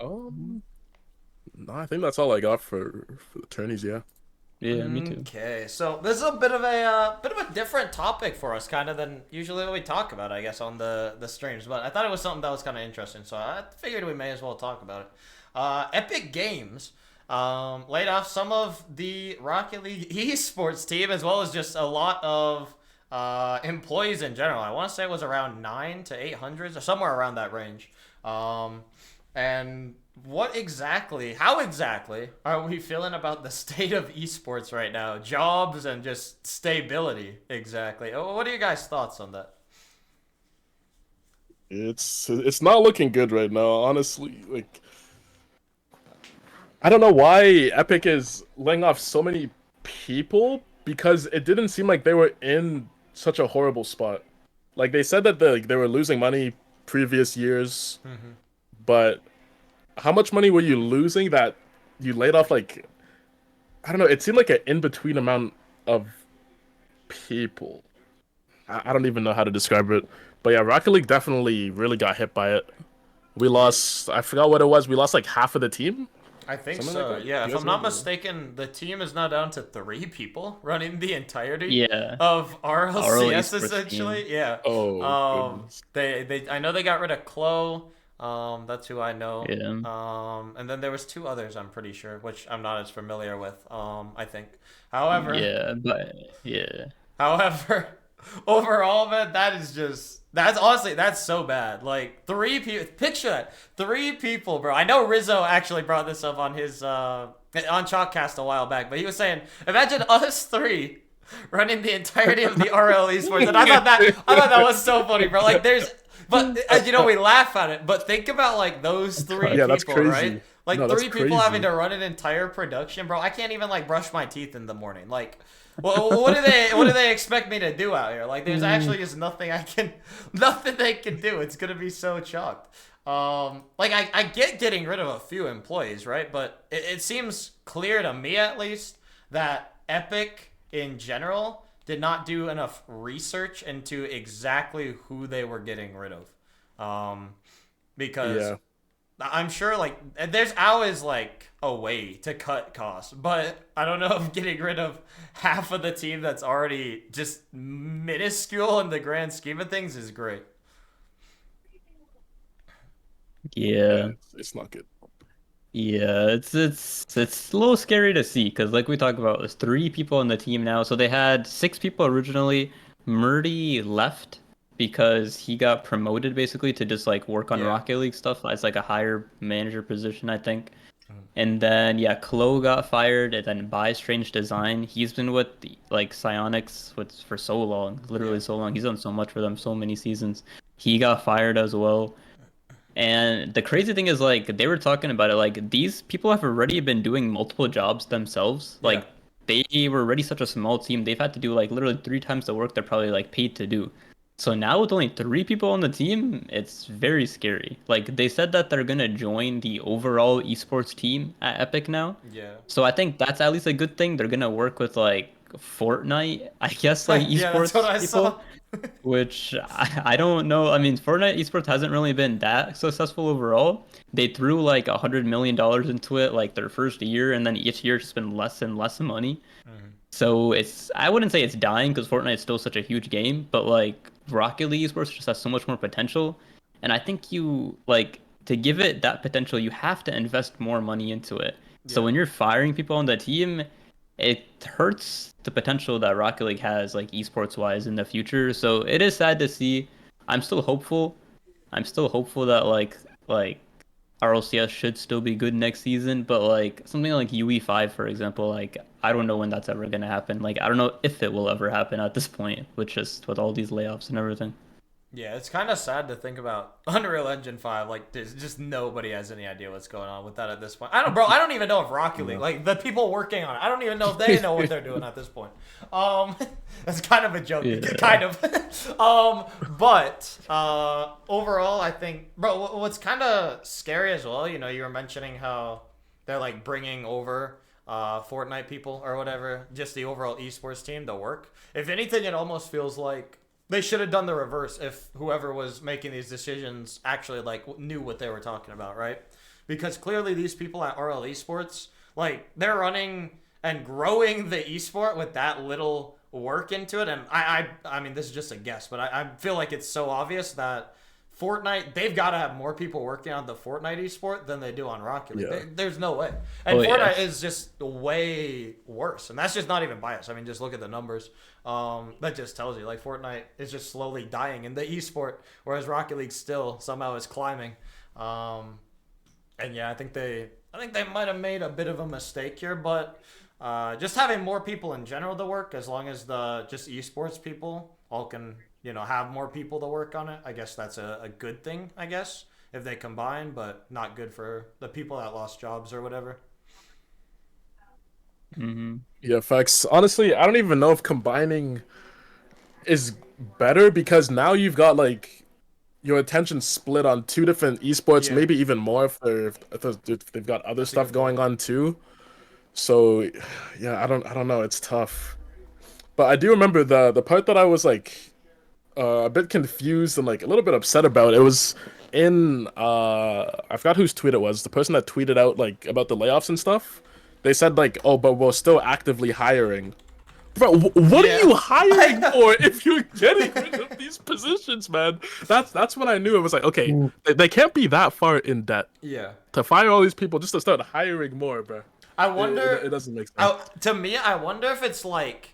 No, I think that's all I got for the tourneys. Yeah. Yeah, me too. Okay, so this is a bit of a different topic for us, kind of than usually what we talk about, I guess, on the streams. But I thought it was something that was kind of interesting, so I figured we may as well talk about it. Epic Games laid off some of the Rocket League esports team, as well as just a lot of employees in general. I want to say it was around 9 to 800, or somewhere around that range. And how exactly are we feeling about the state of esports right now? Jobs and just stability, exactly. What are your guys' thoughts on that? It's not looking good right now, honestly. Like, I don't know why Epic is laying off so many people because it didn't seem like they were in such a horrible spot. Like they said that they were losing money previous years, but how much money were you losing that you laid off? Like, I don't know. It seemed like an in-between amount of people. I don't even know how to describe it. But yeah, Rocket League definitely really got hit by it. We lost, I forgot what it was. We lost like half of the team. I think Something so. like that? Yeah, You if guys I'm not remember? mistaken, the team is now down to 3 people running the entirety Yeah. of RL RLCS esports essentially. team. Yeah. Oh, goodness. They I know they got rid of Chloe. That's who I know. Yeah. And then there was 2 others I'm pretty sure, which I'm not as familiar with. I think. However, Yeah, but yeah. However, overall, man, that's honestly that's so bad. Like 3 people, picture that 3 people, bro. I know Rizzo actually brought this up on his on Chalkcast a while back, but he was saying, imagine us 3 running the entirety of the RL esports, and I thought that was so funny, bro. Like but we laugh at it, but think about like those 3 Yeah, that's people, crazy. right? Like No, that's 3 people having crazy. to run an entire production, bro. I can't even like brush my teeth in the morning, like. Well, what do they expect me to do out here? Like, there's actually just nothing they can do. It's gonna be so chalked. Like I get getting rid of a few employees, right? But it seems clear to me at least that Epic in general did not do enough research into exactly who they were getting rid of. Because Yeah. I'm sure like there's always like a way to cut costs, but I don't know if getting rid of half of the team that's already just minuscule in the grand scheme of things is great. Yeah. It's not good. Yeah, it's a little scary to see because like we talked about, there's 3 people on the team now. So they had 6 people originally. Murdy left because he got promoted basically to just like work on Yeah. Rocket League stuff as like a higher manager position, I think. Mm. And then yeah, Klo got fired, and then by Strange Design, he's been with the, like Psionics for so long, Yeah. literally so long. He's done so much for them, so many seasons. He got fired as well. And the crazy thing is, like, they were talking about it, like, these people have already been doing multiple jobs themselves. Yeah. Like, they were already such a small team. They've had to do, like, literally 3 times the work they're probably, like, paid to do. So now with only 3 people on the team, it's very scary. Like, they said that they're gonna join the overall esports team at Epic now. Yeah. So I think that's at least a good thing. They're gonna work with, like, Fortnite, I guess, like, Yeah, that's what esports I saw. people. Which I don't know. I mean, Fortnite esports hasn't really been that successful overall. They threw like $100 million into it like their first year, and then each year it's been less and less money. Mhm. So it's I wouldn't say it's dying because Fortnite is still such a huge game, but like Rocket League esports just has so much more potential. And I think you like to give it that potential, you have to invest more money into it. So Yeah. when you're firing people on the team, it hurts the potential that Rocket League has, like esports wise, in the future. So it is sad to see. I'm still hopeful. I'm still hopeful that like RLCS should still be good next season, but like something like UE5, for example, like I don't know when that's ever gonna happen. Like I don't know if it will ever happen at this point, with all these layoffs and everything. Yeah, it's kind of sad to think about Unreal Engine 5. Like, there's just nobody has any idea what's going on with that at this point. I don't, bro. I don't even know if Rocket League, Yeah. like the people working on it, I don't even know if they know what they're doing at this point. Um, that's kind of a joke, Yeah. kind of. But overall, I think, bro, what's kind of scary as well. You know, you were mentioning how they're like bringing over Fortnite people or whatever, just the overall esports team to work. If anything, it almost feels like they should have done the reverse if whoever was making these decisions actually like knew what they were talking about, right? Because clearly these people at RL Esports, like they're running and growing the esport with that little work into it. And I mean, this is just a guess, but I feel like it's so obvious that Fortnite, they've got to have more people working on the Fortnite esport than they do on Rocket League. Yeah. There's no way. And Oh Fortnite yeah. is just way worse. And that's just not even bias. I mean, just look at the numbers. That just tells you, like, Fortnite is just slowly dying in the esport, whereas Rocket League still somehow is climbing. And yeah, I think they might have made a bit of a mistake here, but just having more people in general to work, as long as the just esports people all can, have more people to work on it. I guess that's a good thing, I guess, if they combine, but not good for the people that lost jobs or whatever. Hmm. Yeah, facts. Honestly, I don't even know if combining is better because now you've got like your attention split on 2 different esports, Yeah, maybe even more if they've got other that's a stuff good point. going on too. So, yeah, I don't know. It's tough. But I do remember the part that I was like a bit confused and like a little bit upset about. It was in I forgot whose tweet it was. The person that tweeted out like about the layoffs and stuff. They said like, "Oh, but we're still actively hiring." Bro, what are Yeah. you hiring for if you're getting rid of these positions, man? That's when I knew it was like, okay, they can't be that far in debt Yeah. to fire all these people just to start hiring more, bro. I It wonder. doesn't make sense. To me, I wonder if it's like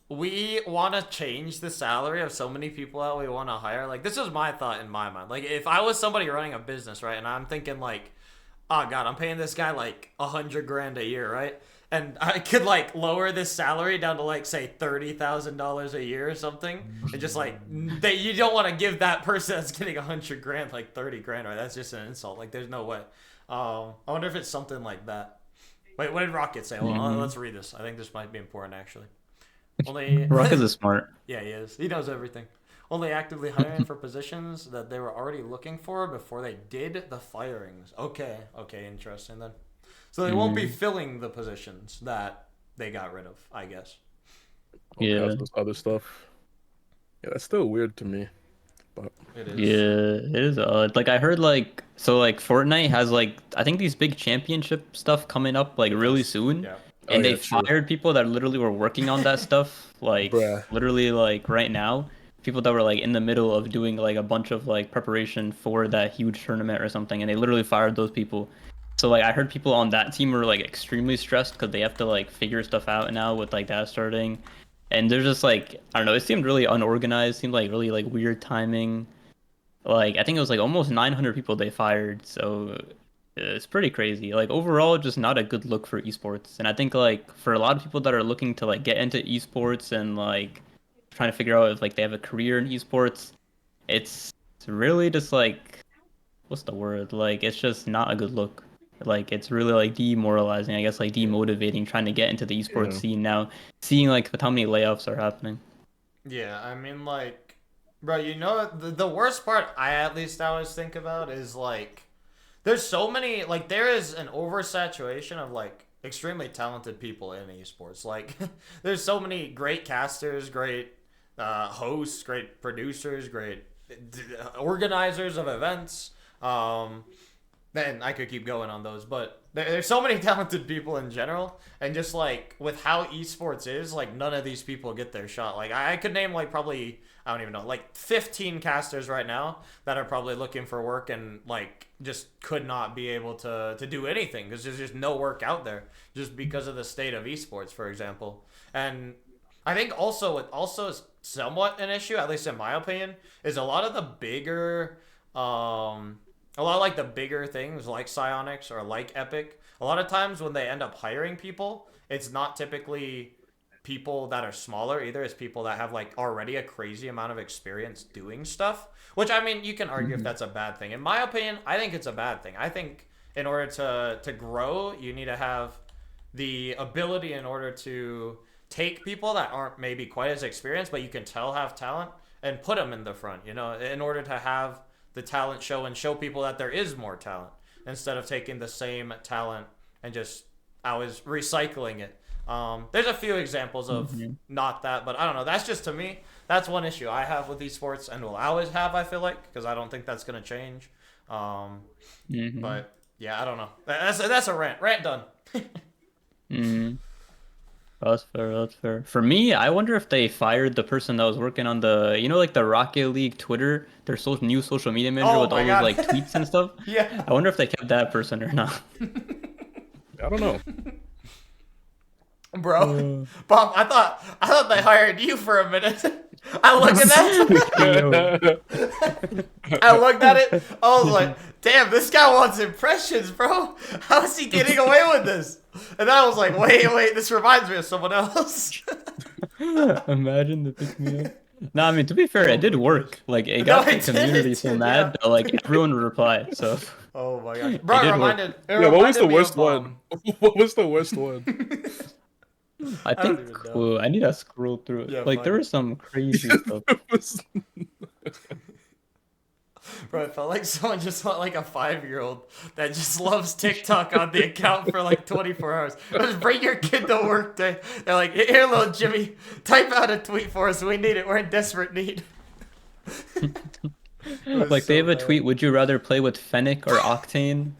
we want to change the salary of so many people that we want to hire. Like, this is my thought in my mind. Like, if I was somebody running a business, right, and I'm thinking like, oh god, I'm paying this guy like 100 grand a year, right? And I could like lower this salary down to like say $30,000 a year or something, and just like you don't want to give that person that's getting 100 grand like 30 grand, right? That's just an insult. Like, there's no way. I wonder if it's something like that. Wait, what did Rocket say? Hold on, Hmm. let's read this. I think this might be important actually. Only, Rockets is smart. yeah, he is. He knows everything. Only actively hiring for positions that they were already looking for before they did the firings. Okay, interesting then. So they won't be Hmm. filling the positions that they got rid of, I guess. Because Yeah. this other stuff. Yeah, that's still weird to me. But It is. Yeah, it is odd. Like I heard like Fortnite has like I think these big championship stuff coming up like It really does. soon. Yeah. oh And they yeah, true. fired people that literally were working on that stuff like Bruh. literally like right now. People that were like in the middle of doing like a bunch of like preparation for that huge tournament or something, and they literally fired those people. So like I heard people on that team were like extremely stressed because they have to like figure stuff out now with like that starting, and they're just like I don't know. It seemed really unorganized. Seemed like really like weird timing. Like I think it was like almost 900 people they fired. So it's pretty crazy. Like overall, just not a good look for esports. And I think like for a lot of people that are looking to like get into esports and like trying to figure out if like they have a career in esports, it's really just like what's the word? Like it's just not a good look. Like it's really like demoralizing, I guess, like demotivating trying to get into the esports Yeah. scene now, seeing like how many layoffs are happening. Yeah, I mean, like, bro, you know, the worst part I at least always think about is like, there's so many, like, there is an oversaturation of like extremely talented people in esports. Like, there's so many great casters, great hosts, great producers, great organizers of events. Then I could keep going on those, but there's so many talented people in general, and just like with how esports is, like none of these people get their shot. Like I could name like probably I don't even know like 15 casters right now that are probably looking for work and like just could not be able to do anything because there's just no work out there just because of the state of esports, for example. And I think also it also is somewhat an issue, at least in my opinion, is a lot of the bigger a lot of like the bigger things like Psyonix or like Epic, a lot of times when they end up hiring people, it's not typically people that are smaller either. It's people that have like already a crazy amount of experience doing stuff. Which I mean, you can argue if that's a bad thing. In my opinion, I think it's a bad thing. I think in order to grow, you need to have the ability in order to take people that aren't maybe quite as experienced, but you can tell have talent and put them in the front. You know, in order to have the talent show and show people that there is more talent instead of taking the same talent and just I was recycling it. There's a few examples of not that, but I don't know. That's just to me. That's one issue I have with esports and will always have. I feel like because I don't think that's gonna change. But yeah, I don't know. That's a rant. Rant done. That's fair, that's fair. For me, I wonder if they fired the person that was working on the, you know, like the Rocket League Twitter, their new social media manager Oh with all my those God. like tweets and stuff. Yeah. I wonder if they kept that person or not. I don't know. Bro, Bob, I thought they hired you for a minute. I looked at that. I looked at it. I was like, damn, this guy wants impressions, bro. How is he getting away with this? And then I was like, wait, this reminds me of someone else. Imagine the pick me up. No, I mean to be fair, it did work. Like it got the community so mad that like everyone would reply. So Oh my gosh, bro, did it work. reminded. It Yeah, what was reminded the me worst of, one? What was the worst one? I don't think even know. I need to scroll through it. Yeah, Like there fine. was some crazy stuff. It was- Bro, it felt like someone just want like a 5-year-old that just loves TikTok on the account for like 24 hours. Just bring your kid to work day. They're like, here, little Jimmy, type out a tweet for us. We need it. We're in desperate need. Like they have a tweet, would you rather play with Fennec or Octane?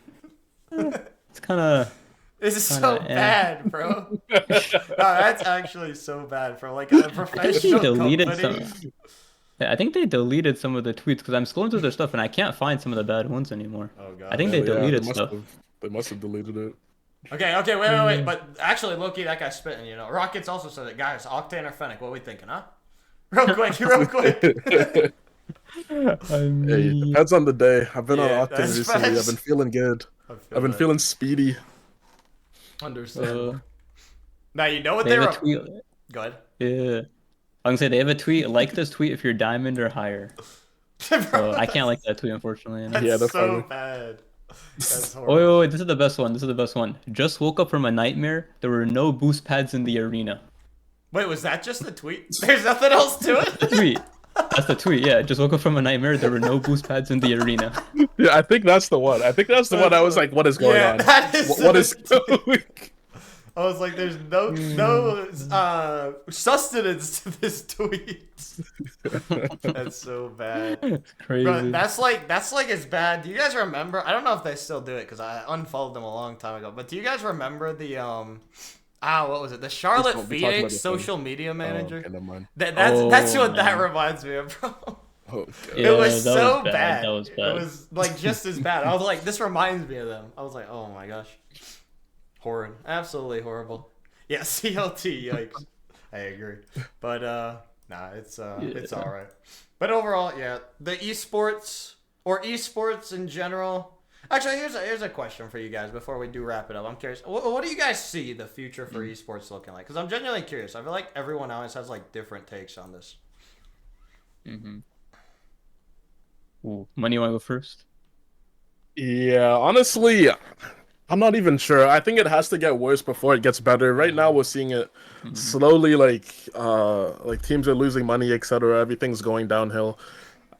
It's kind of This is so Kinda, bad, bro. No, that's actually so bad for like a I think professional they deleted company. some. Yeah, I think they deleted some of the tweets because I'm scrolling through their stuff and I can't find some of the bad ones anymore. Oh god. I think Yeah, they deleted stuff. they must have deleted it. Okay, wait. But actually, Loki, that guy's spitting. You know, Rockets also said that guys, Octane or Fennec. What are we thinking, huh? Real quick. I Hey, mean, depends on the day. I've been Yeah, on Octane that's recently. facts. I've been feeling good. I've been that. feeling speedy. Understand. Now you know what they they have were. a tweet. Go ahead. Yeah, I'm gonna say they have a tweet. Like this tweet if you're diamond or higher. So I can't like that tweet unfortunately. You know? That's Yeah, that's so funny. bad. That's Oh, horrible. wait, this is the best one. This is the best one. Just woke up from a nightmare. There were no boost pads in the arena. Wait, was that just the tweet? There's nothing else to The it. tweet. That's the tweet. Yeah, just woke up from a nightmare. There were no boost pads in the arena. Yeah, I think that's the one. I think that's the one. I was like, what is going on? That is What is going? I was like, there's no sustenance to this tweet. That's so bad. It's crazy. Bro, that's like as bad. Do you guys remember? I don't know if they still do it because I unfollowed them a long time ago. But do you guys remember the what was it? The Charlotte Don't be talking about Phoenix this thing. social media manager. Okay, never mind. That's what Oh, that man. reminds me of, bro. Oh It god. was Yeah, that was so bad. That bad. was It bad. was like just as bad. I was like, this reminds me of them. I was like, oh my gosh, horrid, absolutely horrible. Yeah, CLT, yikes. I agree, but nah, it's Yeah. all right. But overall, yeah, the esports or esports in general. Actually, here's a question for you guys before we do wrap it up. I'm curious, what do you guys see the future for esports looking like? Because I'm genuinely curious. I feel like everyone always has like different takes on this. Mm-hmm. Ooh, Money, you want to go first? Yeah, honestly, I'm not even sure. I think it has to get worse before it gets better. Right now, we're seeing it Mm-hmm. slowly, like teams are losing money, etc. Everything's going downhill.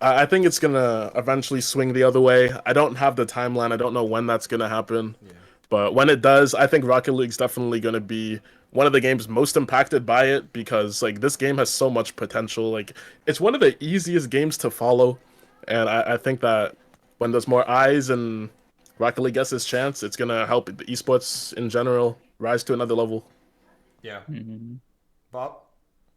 I think it's gonna eventually swing the other way. I don't have the timeline. I don't know when that's gonna happen, Yeah. but when it does, I think Rocket League's definitely gonna be one of the games most impacted by it because like this game has so much potential. Like it's one of the easiest games to follow, and I think that when there's more eyes and Rocket League gets its chance, it's gonna help the esports in general rise to another level. Yeah. Mm-hmm. Bob?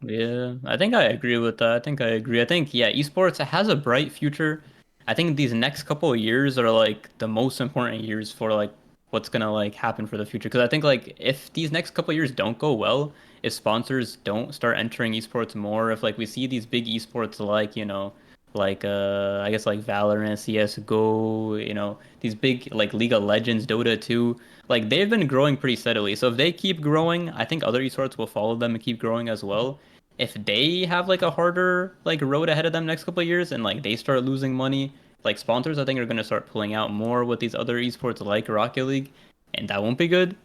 Yeah, I think I agree with that. I think I agree. I think yeah, esports has a bright future. I think these next couple of years are like the most important years for like what's gonna like happen for the future. Because I think like if these next couple of years don't go well, if sponsors don't start entering esports more, if like we see these big esports like like I guess like Valorant, CS:GO, these big like League of Legends, Dota 2, like they've been growing pretty steadily. So if they keep growing, I think other esports will follow them and keep growing as well. If they have like a harder like road ahead of them next couple of years and like they start losing money, like sponsors I think are going to start pulling out more with these other esports like Rocket League, and that won't be good.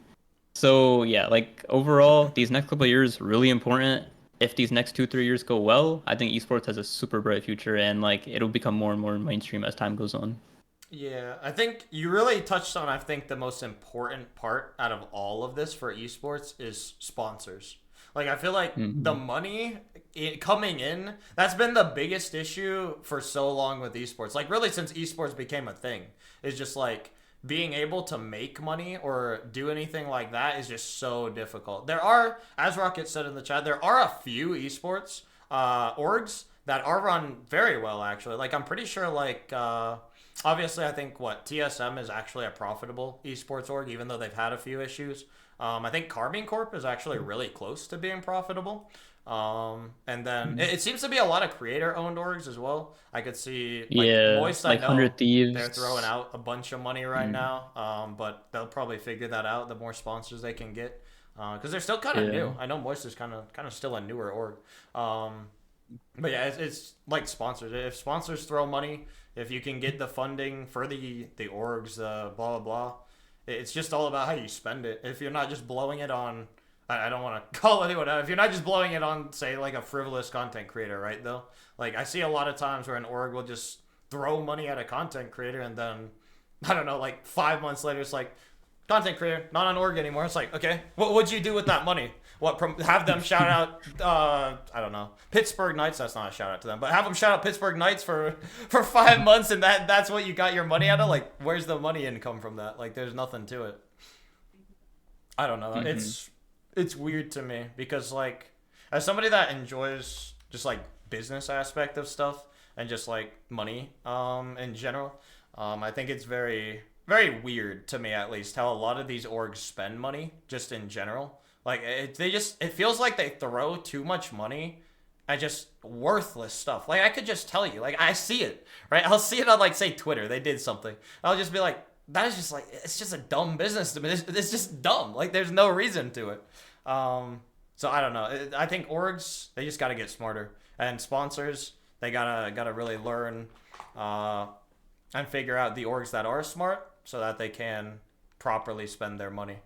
So yeah, like overall, these next couple of years really important. If these next 2, 3 years go well, I think esports has a super bright future and like it'll become more and more mainstream as time goes on. Yeah, I think you really touched on, I think, the most important part out of all of this for esports is sponsors. Like, I feel like the Hmm. money coming in, that's been the biggest issue for so long with esports. Like, really, since esports became a thing, is just like being able to make money or do anything like that is just so difficult. There are, as Rocket said in the chat, there are a few esports orgs that are run very well, actually. Like, I'm pretty sure, like, obviously, I think what TSM is actually a profitable esports org, even though they've had a few issues. I think Carbine Corp is actually really close to being profitable. And then it seems to be a lot of creator-owned orgs as well. I could see like Yeah, Moist. I like know 100 they're throwing Thieves. out a bunch of money right Mm, now, but they'll probably figure that out. The more sponsors they can get, because they're still kind of yeah. new. I know Moist is kind of still a newer org. But yeah, it's like sponsors. If sponsors throw money, if you can get the funding for the orgs, blah blah blah, it's just all about how you spend it. If you're not just blowing it on, I don't want to call anyone out. If you're not just blowing it on, say like a frivolous content creator, right? Though, like I see a lot of times where an org will just throw money at a content creator, and then I don't know, like 5 months later, it's like content creator, not on org anymore. It's like, okay, what would you do with that money? What have them shout out? I don't know, Pittsburgh Knights. That's not a shout out to them, but have them shout out Pittsburgh Knights for 5 months, and that's what you got your money out of. Like, where's the money income from that? Like, there's nothing to it. I don't know. Hmm. It's weird to me because like as somebody that enjoys just like business aspect of stuff and just like money in general, I think it's very weird to me at least how a lot of these orgs spend money just in general. Like it feels like they throw too much money at just worthless stuff. Like I could just tell you, like I see it, right? I'll see it on like say Twitter. They did something. I'll just be like, that is just like it's just a dumb business to me. It's just dumb. Like there's no reason to it. So I don't know. I think orgs they just got to get smarter, and sponsors they gotta really learn uh, and figure out the orgs that are smart so that they can properly spend their money.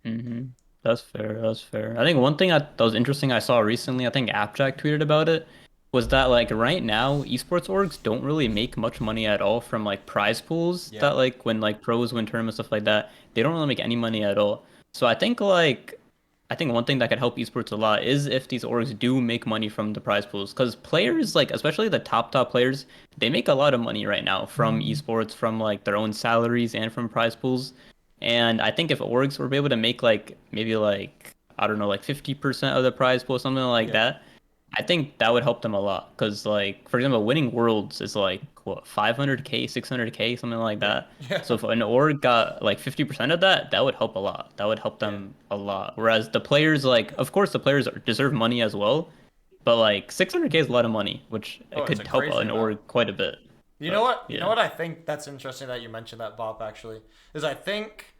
Hmm. That's fair. That's fair. I think one thing that was interesting I saw recently, I think Appjack tweeted about it, was that like right now esports orgs don't really make much money at all from like prize pools Yeah, that like when like pros win tournaments stuff like that. They don't really make any money at all. So I think one thing that could help esports a lot is if these orgs do make money from the prize pools because players like especially the top players, they make a lot of money right now from esports, from like their own salaries and from prize pools. And I think if orgs were able to make like maybe like I don't know like 50% of the prize pool, something like yeah, that, I think that would help them a lot because, like, for example, winning worlds is like what 500K, 600K, something like Yeah. that. Yeah. So if an org got like 50% of that, that would help a lot. That would help Yeah. them a lot. Whereas the players, like, of course, the players deserve money as well, but like 600K is a lot of money, which Oh, it it's a could help crazy an amount. org quite a bit. You know But what? You know yeah. what I think that's interesting that you mentioned that, Bop, actually, is I think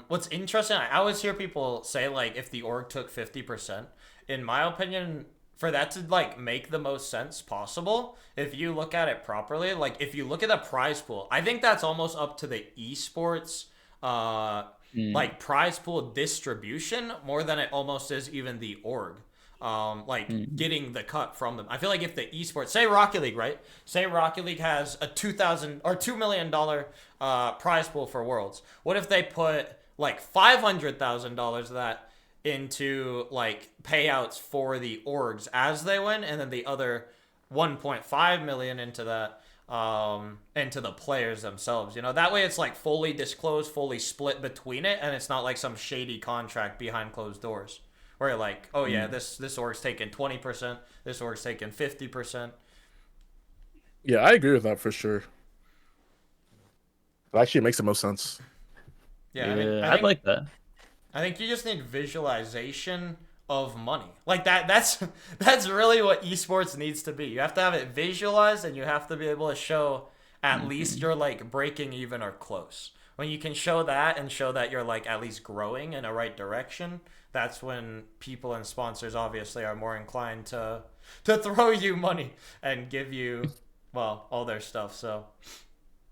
what's interesting, I always hear people say like if the org took 50%, in my opinion, for that to like make the most sense possible, if you look at it properly, like if you look at the prize pool, I think that's almost up to the esports uh Mm, like prize pool distribution more than it almost is even the org like mm, getting the cut from them. I feel like if the esports, say Rocket League, right? Say Rocket League has a 2,000 or $2 million prize pool for Worlds. What if they put like $500,000 of that into like payouts for the orgs as they win, and then the other 1.5 million into that into the players themselves. You know, that way it's like fully disclosed, fully split between it, and it's not like some shady contract behind closed doors where you're like, oh yeah, mm. this org's taking 20%, this org's taking 50%. Yeah, I agree with that for sure. It actually makes the most sense. Yeah, Yeah, I I'd think like that. I think you just need visualization of money. Like that's that's really what esports needs to be. You have to have it visualized, and you have to be able to show at least Hmm. you're like breaking even or close. When you can show that and show that you're like at least growing in a right direction, that's when people and sponsors obviously are more inclined to throw you money and give you well all their stuff. So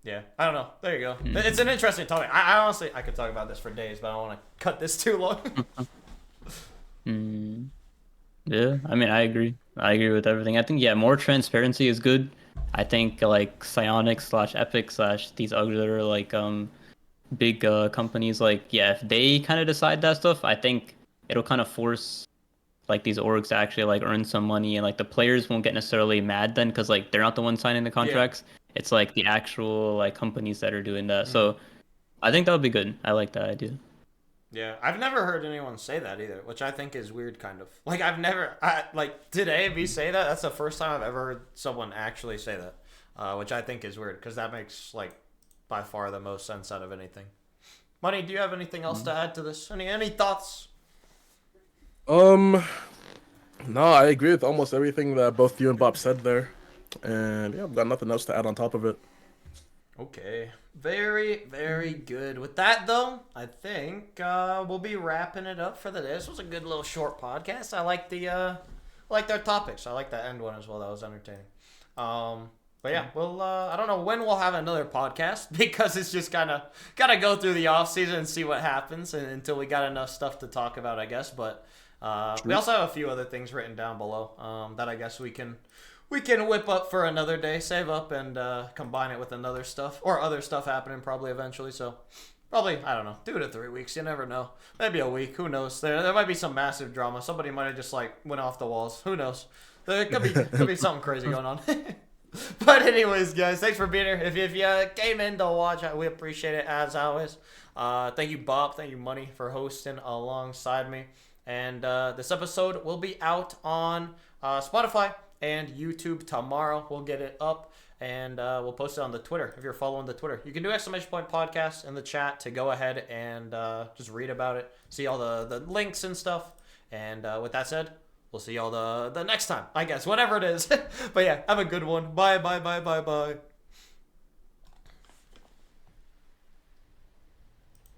yeah, I don't know. There you go. It's an Hmm. interesting topic. I honestly I could talk about this for days, but I don't want to cut this too long. Mm. Yeah, I mean, I agree. I agree with everything. I think, yeah, more transparency is good. I think like Psyonix slash Epic slash these other like big companies, like, yeah, if they kind of decide that stuff, I think it'll kind of force like these orgs to actually like earn some money, and like the players won't get necessarily mad then because like they're not the ones signing the Yeah. contracts. It's like the actual like companies that are doing that. Mm. So I think that would be good. I like that idea. Yeah, I've never heard anyone say that either, which I think is weird, kind of. Like I've never, like today, me say that. That's the first time I've ever heard someone actually say that, which I think is weird because that makes like by far the most sense out of anything. Money, do you have anything else to add to this? Any thoughts? Um, no, I agree with almost everything that both you and Bob said there, and yeah, I've got nothing else to add on top of it. Okay. Very, very good. With that, though, I think we'll be wrapping it up for the day. This was a good little short podcast. I like I like their topics. I like that end one as well. That was entertaining. But yeah, we'll. I don't know when we'll have another podcast because it's just kind of gotta go through the off season and see what happens, and until we got enough stuff to talk about, I guess. But we True. also have a few other things written down below that I guess we can whip up for another day, save up, and combine it with another stuff or other stuff happening probably eventually. So probably I don't know, 2 to 3 weeks. You never know. Maybe a week. Who knows? There might be some massive drama. Somebody might have just like went off the walls. Who knows? There could be something crazy going on. But anyways, guys, thanks for being here. If you came in to watch, we appreciate it as always. Thank you, Bob. Thank you, Money, for hosting alongside me. And this episode will be out on Spotify and YouTube tomorrow. We'll get it up and we'll post it on the Twitter. If you're following the Twitter, you can do exclamation point podcast in the chat to go ahead and just read about it, see all the links and stuff. And with that said, we'll see y'all the next time, I guess, whatever it is. But yeah, have a good one. Bye, bye, bye, bye, bye.